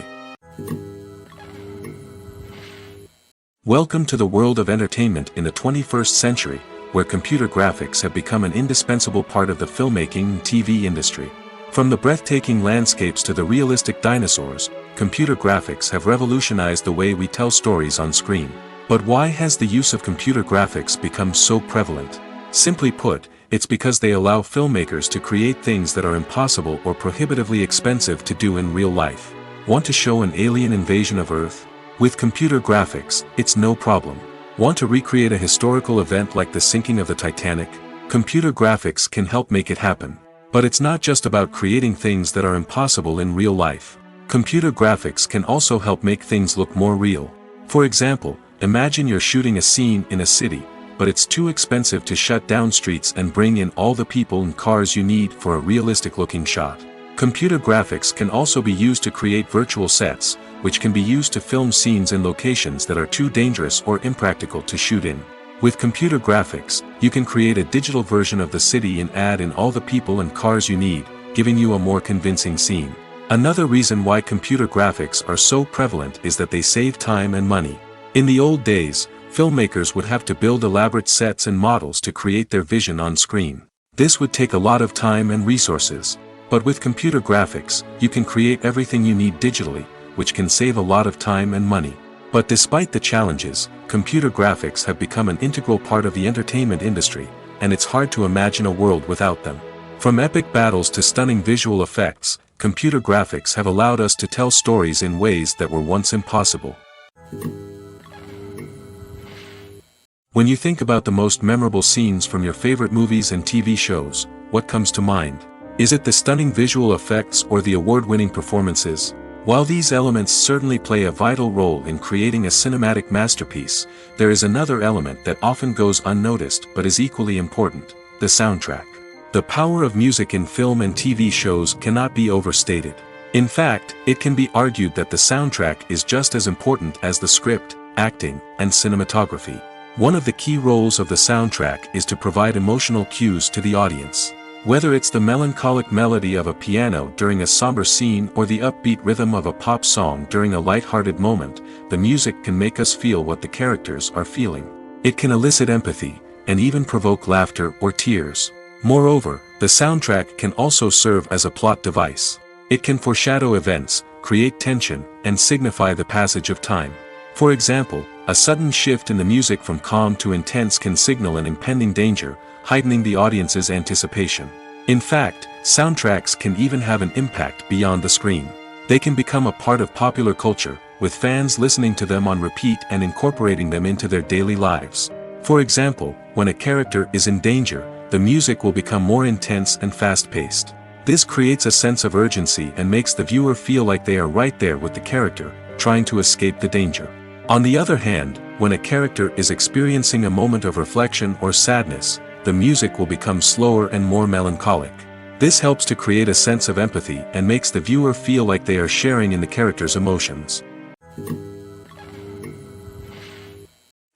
Welcome to the world of entertainment in the 21st century, where computer graphics have become an indispensable part of the filmmaking and TV industry. From the breathtaking landscapes to the realistic dinosaurs, computer graphics have revolutionized the way we tell stories on screen. But why has the use of computer graphics become so prevalent? Simply put, it's because they allow filmmakers to create things that are impossible or prohibitively expensive to do in real life. Want to show an alien invasion of Earth? With computer graphics, it's no problem. Want to recreate a historical event like the sinking of the Titanic? Computer graphics can help make it happen. But it's not just about creating things that are impossible in real life. Computer graphics can also help make things look more real. For example, imagine you're shooting a scene in a city, but it's too expensive to shut down streets and bring in all the people and cars you need for a realistic-looking shot. Computer graphics can also be used to create virtual sets, which can be used to film scenes in locations that are too dangerous or impractical to shoot in. With computer graphics, you can create a digital version of the city and add in all the people and cars you need, giving you a more convincing scene. Another reason why computer graphics are so prevalent is that they save time and money. In the old days, filmmakers would have to build elaborate sets and models to create their vision on screen. This would take a lot of time and resources. But with computer graphics, you can create everything you need digitally, which can save a lot of time and money. But despite the challenges, computer graphics have become an integral part of the entertainment industry, and it's hard to imagine a world without them. From epic battles to stunning visual effects, computer graphics have allowed us to tell stories in ways that were once impossible. When you think about the most memorable scenes from your favorite movies and TV shows, what comes to mind? Is it the stunning visual effects or the award-winning performances? While these elements certainly play a vital role in creating a cinematic masterpiece, there is another element that often goes unnoticed but is equally important: the soundtrack. The power of music in film and TV shows cannot be overstated. In fact, it can be argued that the soundtrack is just as important as the script, acting, and cinematography. One of the key roles of the soundtrack is to provide emotional cues to the audience. Whether it's the melancholic melody of a piano during a somber scene or the upbeat rhythm of a pop song during a light-hearted moment, the music can make us feel what the characters are feeling. It can elicit empathy, and even provoke laughter or tears. Moreover, the soundtrack can also serve as a plot device. It can foreshadow events, create tension, and signify the passage of time. For example, a sudden shift in the music from calm to intense can signal an impending danger, heightening the audience's anticipation. In fact, soundtracks can even have an impact beyond the screen. They can become a part of popular culture, with fans listening to them on repeat and incorporating them into their daily lives. For example, when a character is in danger, the music will become more intense and fast-paced. This creates a sense of urgency and makes the viewer feel like they are right there with the character, trying to escape the danger. On the other hand, when a character is experiencing a moment of reflection or sadness, the music will become slower and more melancholic. This helps to create a sense of empathy and makes the viewer feel like they are sharing in the character's emotions.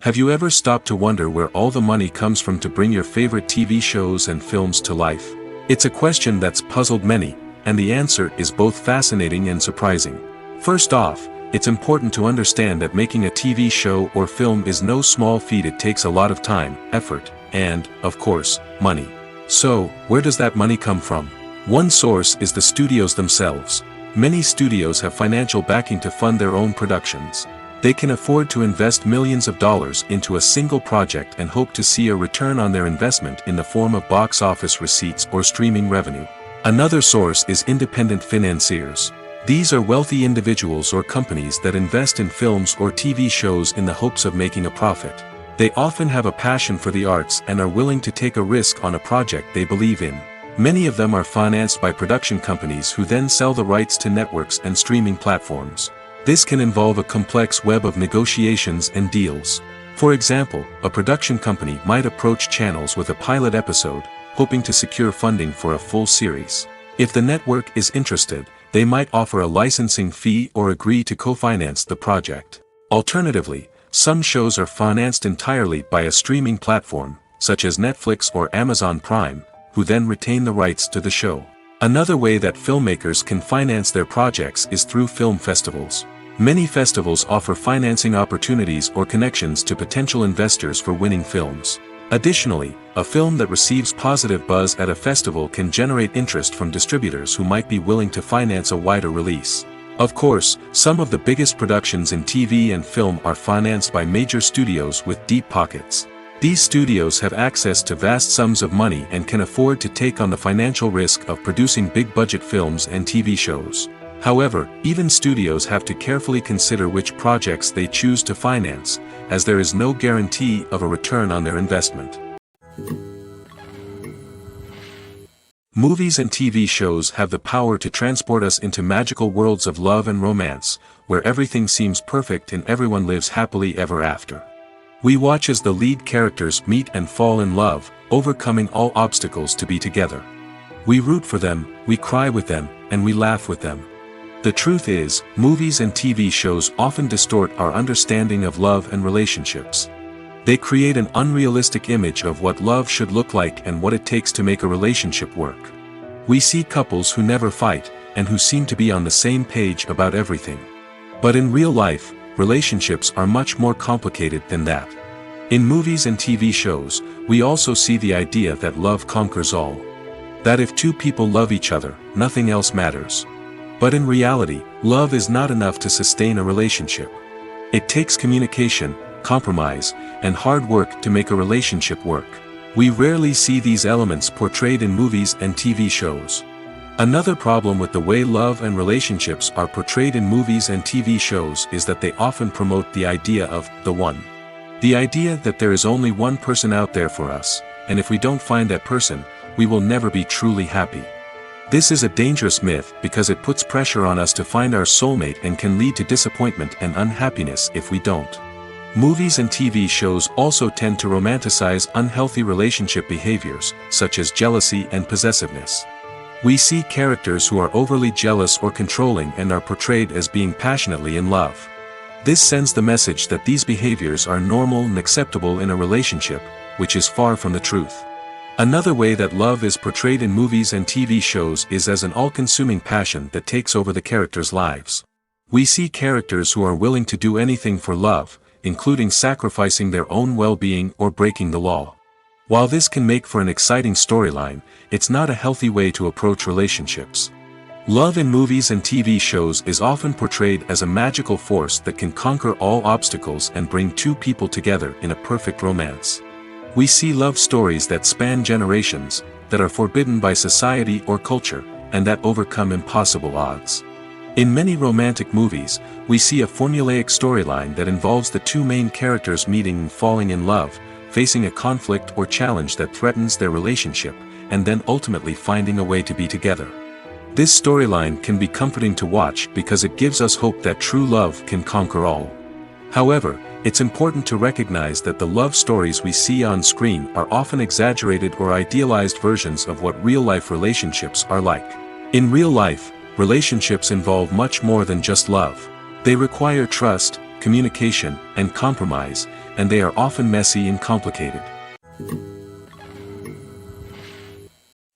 Have you ever stopped to wonder where all the money comes from to bring your favorite TV shows and films to life? It's a question that's puzzled many, and the answer is both fascinating and surprising. First off, it's important to understand that making a TV show or film is no small feat. It takes a lot of time, effort, and, of course, money. So, where does that money come from? One source is the studios themselves. Many studios have financial backing to fund their own productions. They can afford to invest millions of dollars into a single project and hope to see a return on their investment in the form of box office receipts or streaming revenue. Another source is independent financiers. These are wealthy individuals or companies that invest in films or TV shows in the hopes of making a profit. They often have a passion for the arts and are willing to take a risk on a project they believe in. Many of them are financed by production companies who then sell the rights to networks and streaming platforms. This can involve a complex web of negotiations and deals. For example, a production company might approach channels with a pilot episode, hoping to secure funding for a full series. If the network is interested, they might offer a licensing fee or agree to co-finance the project. Alternatively, some shows are financed entirely by a streaming platform, such as Netflix or Amazon Prime, who then retain the rights to the show. Another way that filmmakers can finance their projects is through film festivals. Many festivals offer financing opportunities or connections to potential investors for winning films. Additionally, a film that receives positive buzz at a festival can generate interest from distributors who might be willing to finance a wider release. Of course, some of the biggest productions in TV and film are financed by major studios with deep pockets. These studios have access to vast sums of money and can afford to take on the financial risk of producing big-budget films and TV shows. However, even studios have to carefully consider which projects they choose to finance, as there is no guarantee of a return on their investment. Movies and TV shows have the power to transport us into magical worlds of love and romance, where everything seems perfect and everyone lives happily ever after. We watch as the lead characters meet and fall in love, overcoming all obstacles to be together. We root for them, we cry with them, and we laugh with them. The truth is, movies and TV shows often distort our understanding of love and relationships. They create an unrealistic image of what love should look like and what it takes to make a relationship work. We see couples who never fight, and who seem to be on the same page about everything. But in real life, relationships are much more complicated than that. In movies and TV shows, we also see the idea that love conquers all. That if two people love each other, nothing else matters. But in reality, love is not enough to sustain a relationship. It takes communication, compromise, and hard work to make a relationship work. We rarely see these elements portrayed in movies and TV shows. Another problem with the way love and relationships are portrayed in movies and TV shows is that they often promote the idea of the one. The idea that there is only one person out there for us, and if we don't find that person, we will never be truly happy. This is a dangerous myth because it puts pressure on us to find our soulmate and can lead to disappointment and unhappiness if we don't. Movies and TV shows also tend to romanticize unhealthy relationship behaviors, such as jealousy and possessiveness. We see characters who are overly jealous or controlling and are portrayed as being passionately in love. This sends the message that these behaviors are normal and acceptable in a relationship, which is far from the truth. Another way that love is portrayed in movies and TV shows is as an all-consuming passion that takes over the characters' lives. We see characters who are willing to do anything for love, including sacrificing their own well-being or breaking the law. While this can make for an exciting storyline, it's not a healthy way to approach relationships. Love in movies and TV shows is often portrayed as a magical force that can conquer all obstacles and bring two people together in a perfect romance. We see love stories that span generations, that are forbidden by society or culture, and that overcome impossible odds. In many romantic movies, we see a formulaic storyline that involves the two main characters meeting and falling in love, facing a conflict or challenge that threatens their relationship, and then ultimately finding a way to be together. This storyline can be comforting to watch because it gives us hope that true love can conquer all. However, it's important to recognize that the love stories we see on screen are often exaggerated or idealized versions of what real-life relationships are like. In real life, relationships involve much more than just love. They require trust, communication, and compromise, and they are often messy and complicated.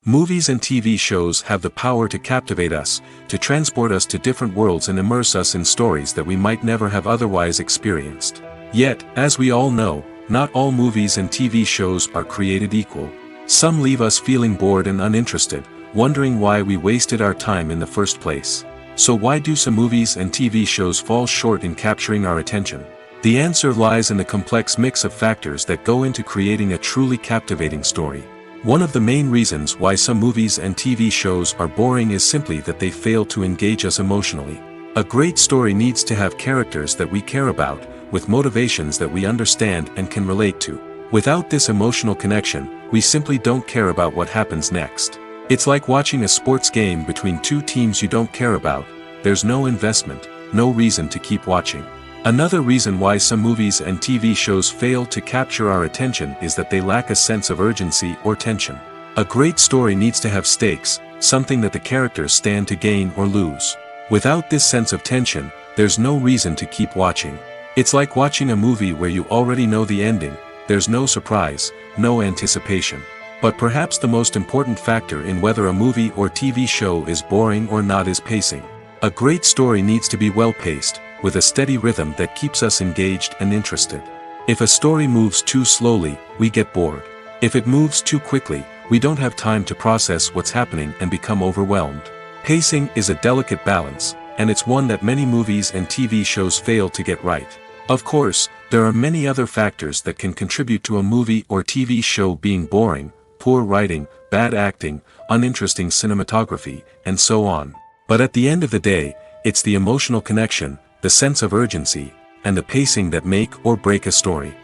Movies and TV shows have the power to captivate us, to transport us to different worlds and immerse us in stories that we might never have otherwise experienced. Yet, as we all know, not all movies and TV shows are created equal. Some leave us feeling bored and uninterested, wondering why we wasted our time in the first place. So why do some movies and TV shows fall short in capturing our attention? The answer lies in the complex mix of factors that go into creating a truly captivating story. One of the main reasons why some movies and TV shows are boring is simply that they fail to engage us emotionally. A great story needs to have characters that we care about, with motivations that we understand and can relate to. Without this emotional connection, we simply don't care about what happens next. It's like watching a sports game between two teams you don't care about. There's no investment, no reason to keep watching. Another reason why some movies and TV shows fail to capture our attention is that they lack a sense of urgency or tension. A great story needs to have stakes, something that the characters stand to gain or lose. Without this sense of tension, there's no reason to keep watching. It's like watching a movie where you already know the ending. There's no surprise, no anticipation. But perhaps the most important factor in whether a movie or TV show is boring or not is pacing. A great story needs to be well-paced, with a steady rhythm that keeps us engaged and interested. If a story moves too slowly, we get bored. If it moves too quickly, we don't have time to process what's happening and become overwhelmed. Pacing is a delicate balance, and it's one that many movies and TV shows fail to get right. Of course, there are many other factors that can contribute to a movie or TV show being boring: poor writing, bad acting, uninteresting cinematography, and so on. But at the end of the day, it's the emotional connection, the sense of urgency, and the pacing that make or break a story.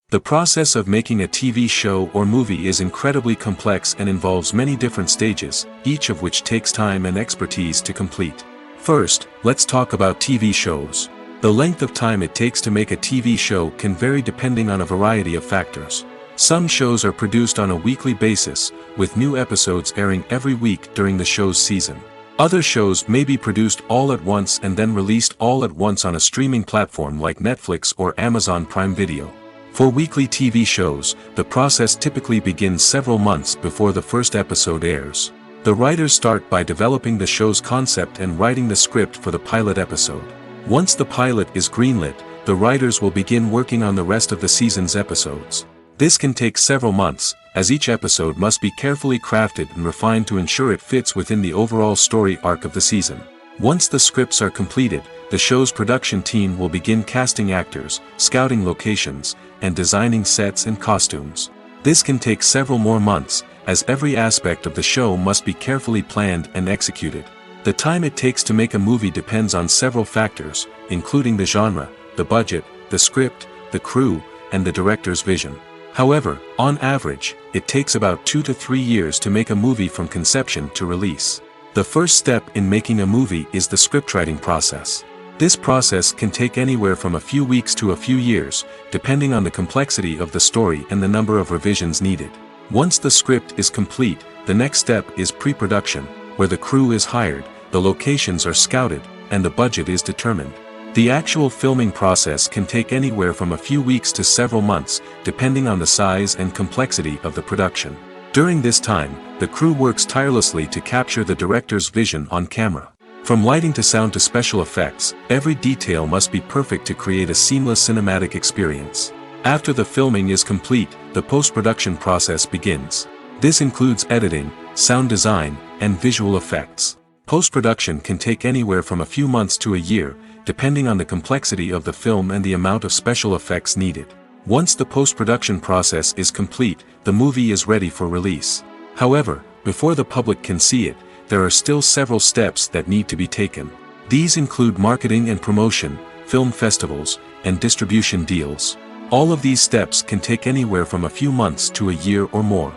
The process of making a TV show or movie is incredibly complex and involves many different stages, each of which takes time and expertise to complete. First, let's talk about TV shows. The length of time it takes to make a TV show can vary depending on a variety of factors. Some shows are produced on a weekly basis, with new episodes airing every week during the show's season. Other shows may be produced all at once and then released all at once on a streaming platform like Netflix or Amazon Prime Video. For weekly TV shows, the process typically begins several months before the first episode airs. The writers start by developing the show's concept and writing the script for the pilot episode. Once the pilot is greenlit, the writers will begin working on the rest of the season's episodes. This can take several months, as each episode must be carefully crafted and refined to ensure it fits within the overall story arc of the season. Once the scripts are completed, the show's production team will begin casting actors, scouting locations, and designing sets and costumes. This can take several more months, as every aspect of the show must be carefully planned and executed. The time it takes to make a movie depends on several factors, including the genre, the budget, the script, the crew, and the director's vision. However, on average, it takes about 2 to 3 years to make a movie from conception to release. The first step in making a movie is the scriptwriting process. This process can take anywhere from a few weeks to a few years, depending on the complexity of the story and the number of revisions needed. Once the script is complete, the next step is pre-production, where the crew is hired, the locations are scouted, and the budget is determined. The actual filming process can take anywhere from a few weeks to several months, depending on the size and complexity of the production. During this time, the crew works tirelessly to capture the director's vision on camera. From lighting to sound to special effects, every detail must be perfect to create a seamless cinematic experience. After the filming is complete, the post-production process begins. This includes editing, sound design, and visual effects. Post-production can take anywhere from a few months to a year, depending on the complexity of the film and the amount of special effects needed. Once the post-production process is complete, the movie is ready for release. However, before the public can see it, there are still several steps that need to be taken. These include marketing and promotion, film festivals, and distribution deals. All of these steps can take anywhere from a few months to a year or more.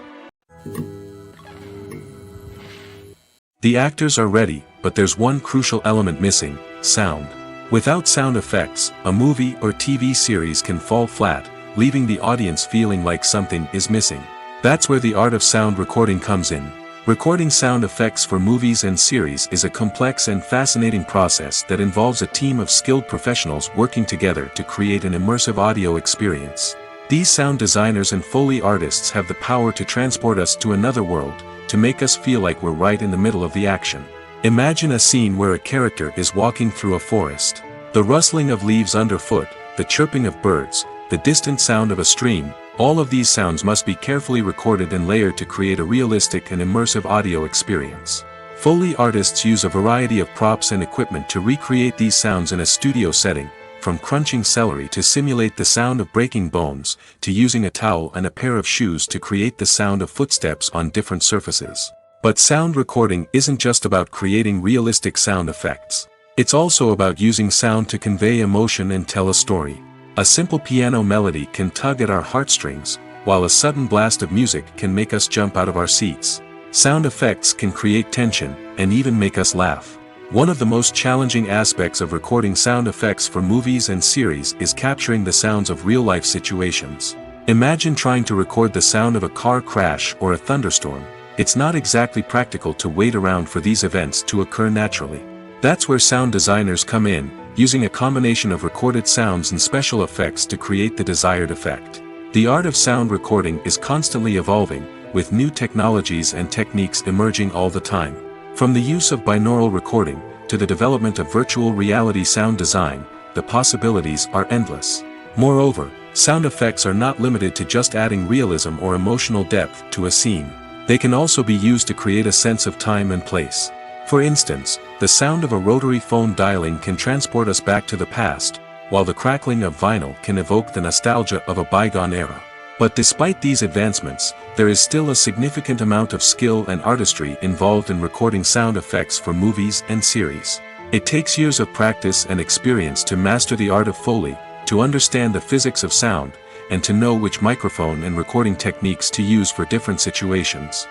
The actors are ready, but there's one crucial element missing: sound. Without sound effects, a movie or TV series can fall flat, leaving the audience feeling like something is missing. That's where the art of sound recording comes in. Recording sound effects for movies and series is a complex and fascinating process that involves a team of skilled professionals working together to create an immersive audio experience. These sound designers and Foley artists have the power to transport us to another world, to make us feel like we're right in the middle of the action. Imagine a scene where a character is walking through a forest. The rustling of leaves underfoot, the chirping of birds, the distant sound of a stream, all of these sounds must be carefully recorded and layered to create a realistic and immersive audio experience. Foley artists use a variety of props and equipment to recreate these sounds in a studio setting, from crunching celery to simulate the sound of breaking bones, to using a towel and a pair of shoes to create the sound of footsteps on different surfaces. But sound recording isn't just about creating realistic sound effects. It's also about using sound to convey emotion and tell a story. A simple piano melody can tug at our heartstrings, while a sudden blast of music can make us jump out of our seats. Sound effects can create tension, and even make us laugh. One of the most challenging aspects of recording sound effects for movies and series is capturing the sounds of real-life situations. Imagine trying to record the sound of a car crash or a thunderstorm. It's not exactly practical to wait around for these events to occur naturally. That's where sound designers come in, using a combination of recorded sounds and special effects to create the desired effect. The art of sound recording is constantly evolving, with new technologies and techniques emerging all the time. From the use of binaural recording, to the development of virtual reality sound design, the possibilities are endless. Moreover, sound effects are not limited to just adding realism or emotional depth to a scene. They can also be used to create a sense of time and place. For instance, the sound of a rotary phone dialing can transport us back to the past, while the crackling of vinyl can evoke the nostalgia of a bygone era. But despite these advancements, there is still a significant amount of skill and artistry involved in recording sound effects for movies and series. It takes years of practice and experience to master the art of Foley, to understand the physics of sound, and to know which microphone and recording techniques to use for different situations.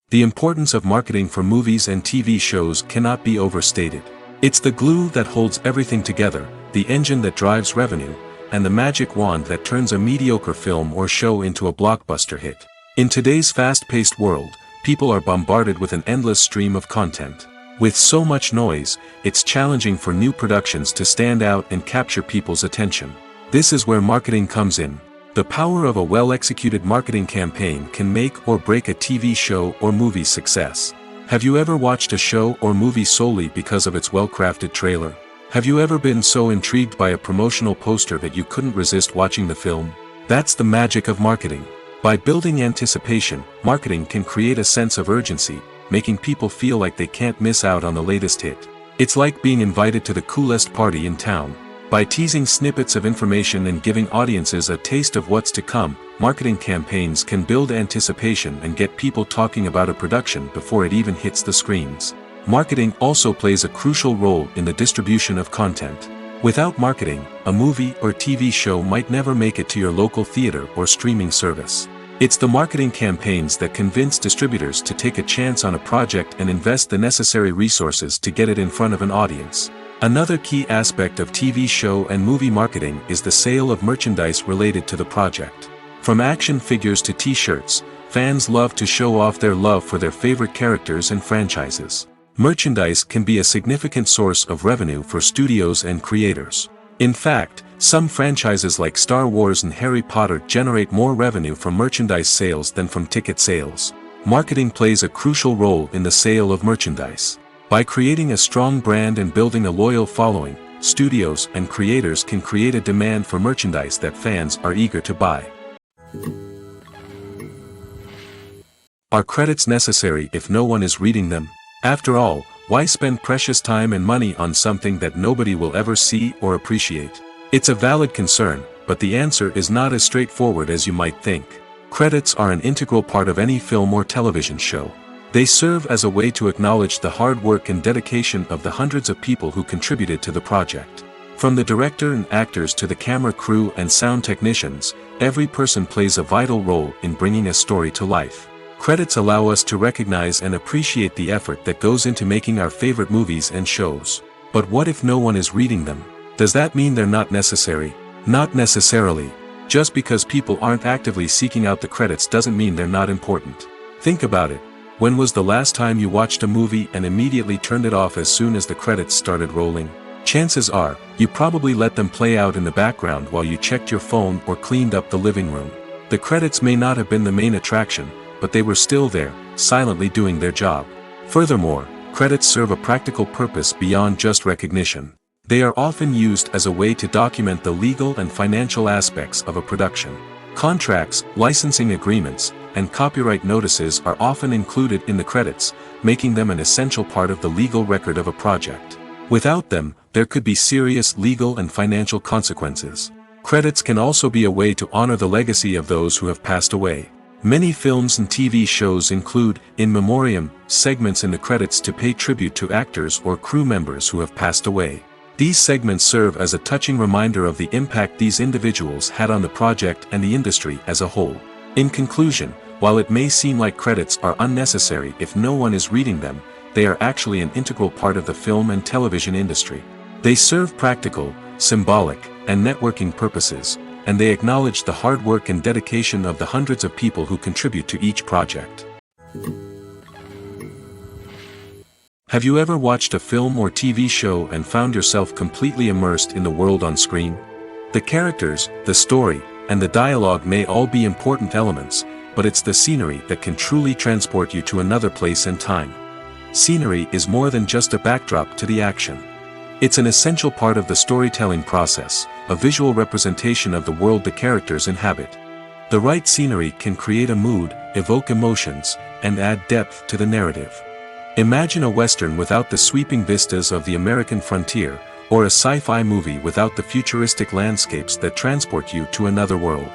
The importance of marketing for movies and TV shows cannot be overstated. It's the glue that holds everything together, the engine that drives revenue, and the magic wand that turns a mediocre film or show into a blockbuster hit. In today's fast-paced world, people are bombarded with an endless stream of content. With so much noise, it's challenging for new productions to stand out and capture people's attention. This is where marketing comes in. The power of a well-executed marketing campaign can make or break a TV show or movie's success. Have you ever watched a show or movie solely because of its well-crafted trailer? Have you ever been so intrigued by a promotional poster that you couldn't resist watching the film? That's the magic of marketing. By building anticipation, marketing can create a sense of urgency, making people feel like they can't miss out on the latest hit. It's like being invited to the coolest party in town. By teasing snippets of information and giving audiences a taste of what's to come, marketing campaigns can build anticipation and get people talking about a production before it even hits the screens. Marketing also plays a crucial role in the distribution of content. Without marketing, a movie or TV show might never make it to your local theater or streaming service. It's the marketing campaigns that convince distributors to take a chance on a project and invest the necessary resources to get it in front of an audience. Another key aspect of TV show and movie marketing is the sale of merchandise related to the project. From action figures to t-shirts, fans love to show off their love for their favorite characters and franchises. Merchandise can be a significant source of revenue for studios and creators. In fact, some franchises like Star Wars and Harry Potter generate more revenue from merchandise sales than from ticket sales. Marketing plays a crucial role in the sale of merchandise. By creating a strong brand and building a loyal following, studios and creators can create a demand for merchandise that fans are eager to buy. Are credits necessary if no one is reading them? After all, why spend precious time and money on something that nobody will ever see or appreciate? It's a valid concern, but the answer is not as straightforward as you might think. Credits are an integral part of any film or television show. They serve as a way to acknowledge the hard work and dedication of the hundreds of people who contributed to the project. From the director and actors to the camera crew and sound technicians, every person plays a vital role in bringing a story to life. Credits allow us to recognize and appreciate the effort that goes into making our favorite movies and shows. But what if no one is reading them? Does that mean they're not necessary? Not necessarily. Just because people aren't actively seeking out the credits doesn't mean they're not important. Think about it. When was the last time you watched a movie and immediately turned it off as soon as the credits started rolling? Chances are, you probably let them play out in the background while you checked your phone or cleaned up the living room. The credits may not have been the main attraction, but they were still there, silently doing their job. Furthermore, credits serve a practical purpose beyond just recognition. They are often used as a way to document the legal and financial aspects of a production. Contracts, licensing agreements, and copyright notices are often included in the credits, making them an essential part of the legal record of a project. Without them, there could be serious legal and financial consequences. Credits can also be a way to honor the legacy of those who have passed away. Many films and TV shows include in memoriam segments in the credits to pay tribute to actors or crew members who have passed away. These segments serve as a touching reminder of the impact these individuals had on the project and the industry as a whole. In conclusion, while it may seem like credits are unnecessary if no one is reading them, they are actually an integral part of the film and television industry. They serve practical, symbolic, and networking purposes, and they acknowledge the hard work and dedication of the hundreds of people who contribute to each project. Have you ever watched a film or TV show and found yourself completely immersed in the world on screen? The characters, the story, and the dialogue may all be important elements, but it's the scenery that can truly transport you to another place and time. Scenery is more than just a backdrop to the action. It's an essential part of the storytelling process, a visual representation of the world the characters inhabit. The right scenery can create a mood, evoke emotions, and add depth to the narrative. Imagine a Western without the sweeping vistas of the American frontier, or a sci-fi movie without the futuristic landscapes that transport you to another world.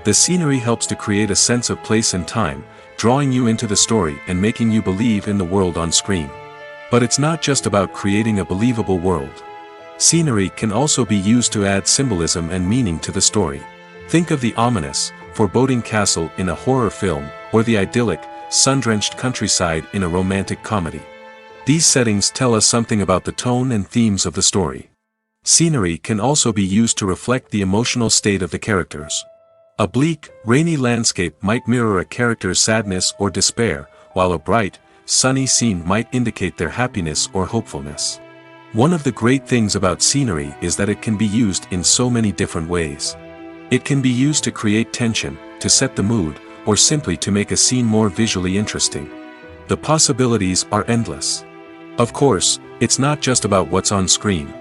The scenery helps to create a sense of place and time, drawing you into the story and making you believe in the world on screen. But it's not just about creating a believable world. Scenery can also be used to add symbolism and meaning to the story. Think of the ominous, foreboding castle in a horror film, or the idyllic, sun-drenched countryside in a romantic comedy. These settings tell us something about the tone and themes of the story. Scenery can also be used to reflect the emotional state of the characters. A bleak, rainy landscape might mirror a character's sadness or despair, while a bright, sunny scene might indicate their happiness or hopefulness. One of the great things about scenery is that it can be used in so many different ways. It can be used to create tension, to set the mood, or simply to make a scene more visually interesting. The possibilities are endless. Of course, it's not just about what's on screen.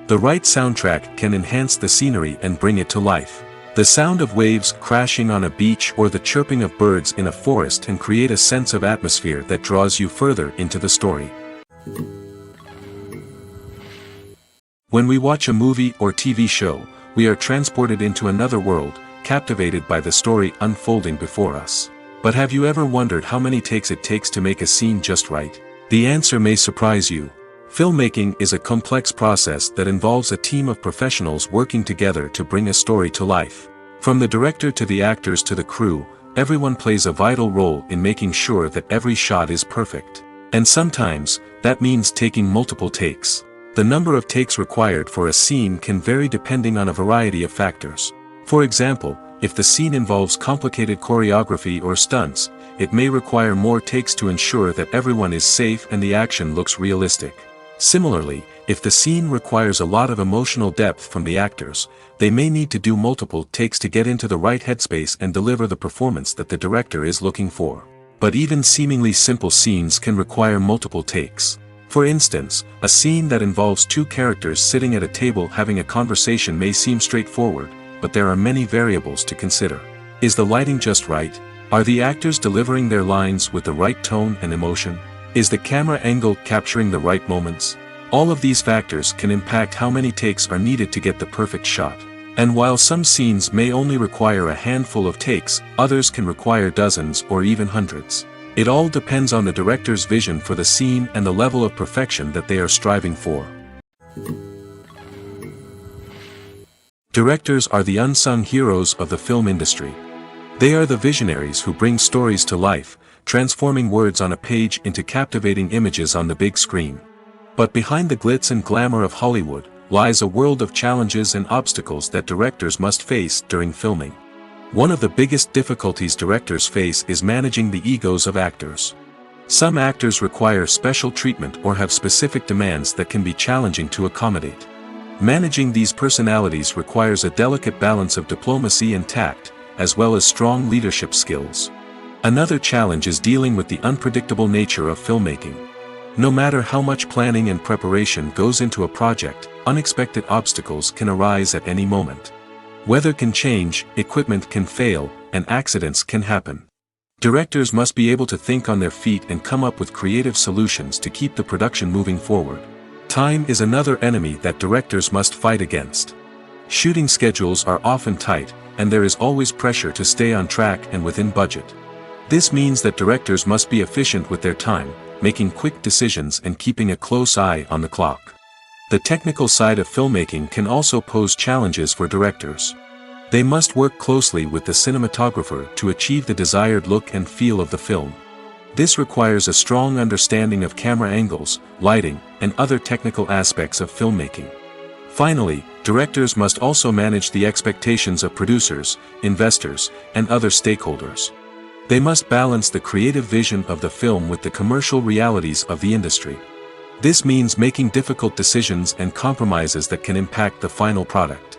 The right soundtrack can enhance the scenery and bring it to life. The sound of waves crashing on a beach or the chirping of birds in a forest can create a sense of atmosphere that draws you further into the story. When we watch a movie or TV show, we are transported into another world, captivated by the story unfolding before us. But have you ever wondered how many takes it takes to make a scene just right? The answer may surprise you. Filmmaking is a complex process that involves a team of professionals working together to bring a story to life. From the director to the actors to the crew, everyone plays a vital role in making sure that every shot is perfect. And sometimes, that means taking multiple takes. The number of takes required for a scene can vary depending on a variety of factors. For example, if the scene involves complicated choreography or stunts, it may require more takes to ensure that everyone is safe and the action looks realistic. Similarly, if the scene requires a lot of emotional depth from the actors, they may need to do multiple takes to get into the right headspace and deliver the performance that the director is looking for. But even seemingly simple scenes can require multiple takes. For instance, a scene that involves two characters sitting at a table having a conversation may seem straightforward, but there are many variables to consider. Is the lighting just right? Are the actors delivering their lines with the right tone and emotion? Is the camera angle capturing the right moments? All of these factors can impact how many takes are needed to get the perfect shot. And while some scenes may only require a handful of takes, others can require dozens or even hundreds. It all depends on the director's vision for the scene and the level of perfection that they are striving for. Directors are the unsung heroes of the film industry. They are the visionaries who bring stories to life, transforming words on a page into captivating images on the big screen. But behind the glitz and glamour of Hollywood lies a world of challenges and obstacles that directors must face during filming. One of the biggest difficulties directors face is managing the egos of actors. Some actors require special treatment or have specific demands that can be challenging to accommodate. Managing these personalities requires a delicate balance of diplomacy and tact, as well as strong leadership skills. Another challenge is dealing with the unpredictable nature of filmmaking. No matter how much planning and preparation goes into a project, unexpected obstacles can arise at any moment. Weather can change, equipment can fail, and accidents can happen. Directors must be able to think on their feet and come up with creative solutions to keep the production moving forward. Time is another enemy that directors must fight against. Shooting schedules are often tight, and there is always pressure to stay on track and within budget. This means that directors must be efficient with their time, making quick decisions and keeping a close eye on the clock. The technical side of filmmaking can also pose challenges for directors. They must work closely with the cinematographer to achieve the desired look and feel of the film. This requires a strong understanding of camera angles, lighting, and other technical aspects of filmmaking. Finally, directors must also manage the expectations of producers, investors, and other stakeholders. They must balance the creative vision of the film with the commercial realities of the industry. This means making difficult decisions and compromises that can impact the final product.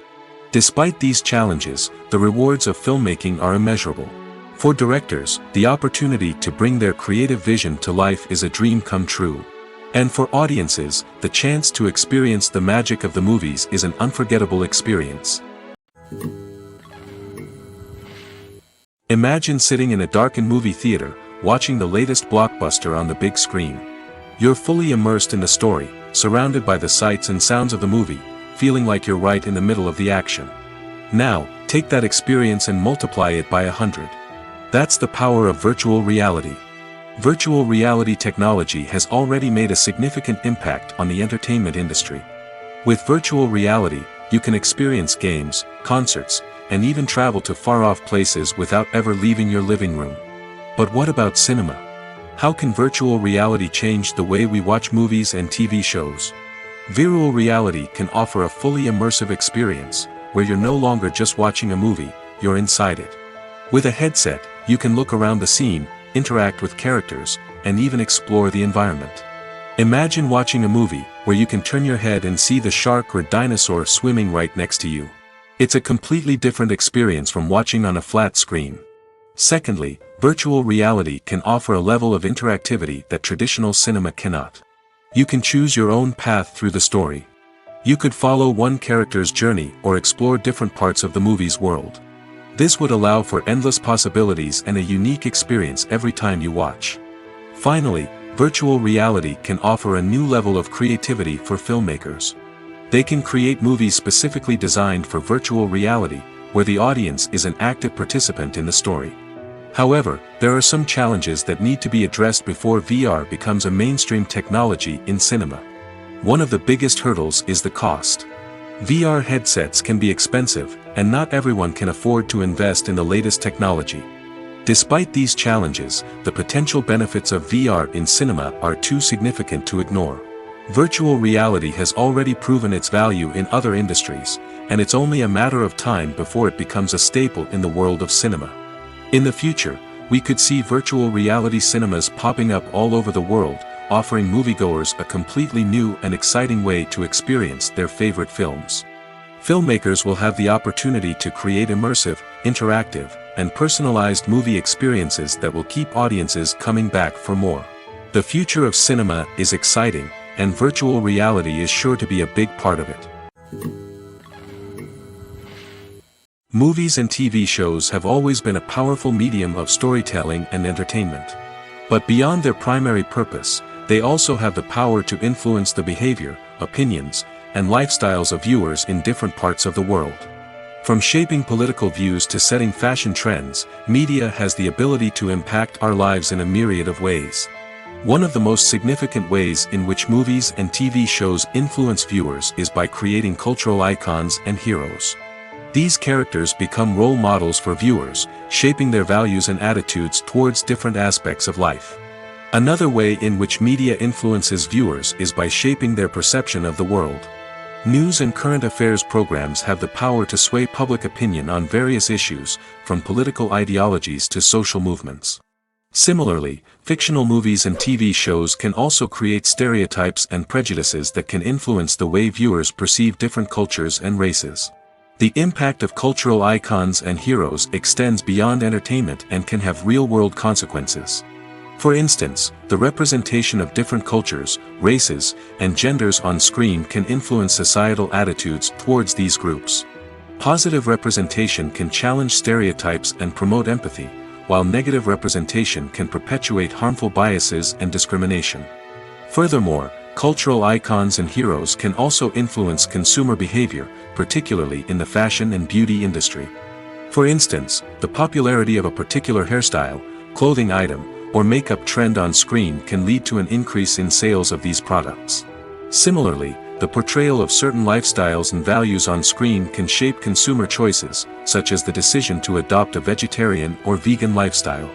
Despite these challenges, the rewards of filmmaking are immeasurable. For directors, the opportunity to bring their creative vision to life is a dream come true. And for audiences, the chance to experience the magic of the movies is an unforgettable experience. Imagine sitting in a darkened movie theater, watching the latest blockbuster on the big screen. You're fully immersed in the story, surrounded by the sights and sounds of the movie, feeling like you're right in the middle of the action. Now, take that experience and multiply it by 100. That's the power of virtual reality. Virtual reality technology has already made a significant impact on the entertainment industry. With virtual reality, you can experience games, concerts, and even travel to far-off places without ever leaving your living room. But what about cinema? How can virtual reality change the way we watch movies and TV shows? Virtual reality can offer a fully immersive experience, where you're no longer just watching a movie, you're inside it. With a headset, you can look around the scene, interact with characters, and even explore the environment. Imagine watching a movie where you can turn your head and see the shark or dinosaur swimming right next to you. It's a completely different experience from watching on a flat screen. Secondly, virtual reality can offer a level of interactivity that traditional cinema cannot. You can choose your own path through the story. You could follow one character's journey or explore different parts of the movie's world. This would allow for endless possibilities and a unique experience every time you watch. Finally, virtual reality can offer a new level of creativity for filmmakers. They can create movies specifically designed for virtual reality, where the audience is an active participant in the story. However, there are some challenges that need to be addressed before VR becomes a mainstream technology in cinema. One of the biggest hurdles is the cost. VR headsets can be expensive, and not everyone can afford to invest in the latest technology. Despite these challenges, the potential benefits of VR in cinema are too significant to ignore. Virtual reality has already proven its value in other industries, and it's only a matter of time before it becomes a staple in the world of cinema. In the future, we could see virtual reality cinemas popping up all over the world, offering moviegoers a completely new and exciting way to experience their favorite films. Filmmakers will have the opportunity to create immersive, interactive, and personalized movie experiences that will keep audiences coming back for more. The future of cinema is exciting, and virtual reality is sure to be a big part of it. Movies and TV shows have always been a powerful medium of storytelling and entertainment. But beyond their primary purpose, they also have the power to influence the behavior, opinions, and lifestyles of viewers in different parts of the world. From shaping political views to setting fashion trends, media has the ability to impact our lives in a myriad of ways. One of the most significant ways in which movies and TV shows influence viewers is by creating cultural icons and heroes. These characters become role models for viewers, shaping their values and attitudes towards different aspects of life. Another way in which media influences viewers is by shaping their perception of the world. News and current affairs programs have the power to sway public opinion on various issues, from political ideologies to social movements. Similarly, fictional movies and TV shows can also create stereotypes and prejudices that can influence the way viewers perceive different cultures and races. The impact of cultural icons and heroes extends beyond entertainment and can have real-world consequences. For instance, the representation of different cultures, races, and genders on screen can influence societal attitudes towards these groups. Positive representation can challenge stereotypes and promote empathy, while negative representation can perpetuate harmful biases and discrimination. Furthermore, cultural icons and heroes can also influence consumer behavior, particularly in the fashion and beauty industry. For instance, the popularity of a particular hairstyle, clothing item, or makeup trend on screen can lead to an increase in sales of these products. Similarly, the portrayal of certain lifestyles and values on screen can shape consumer choices, such as the decision to adopt a vegetarian or vegan lifestyle.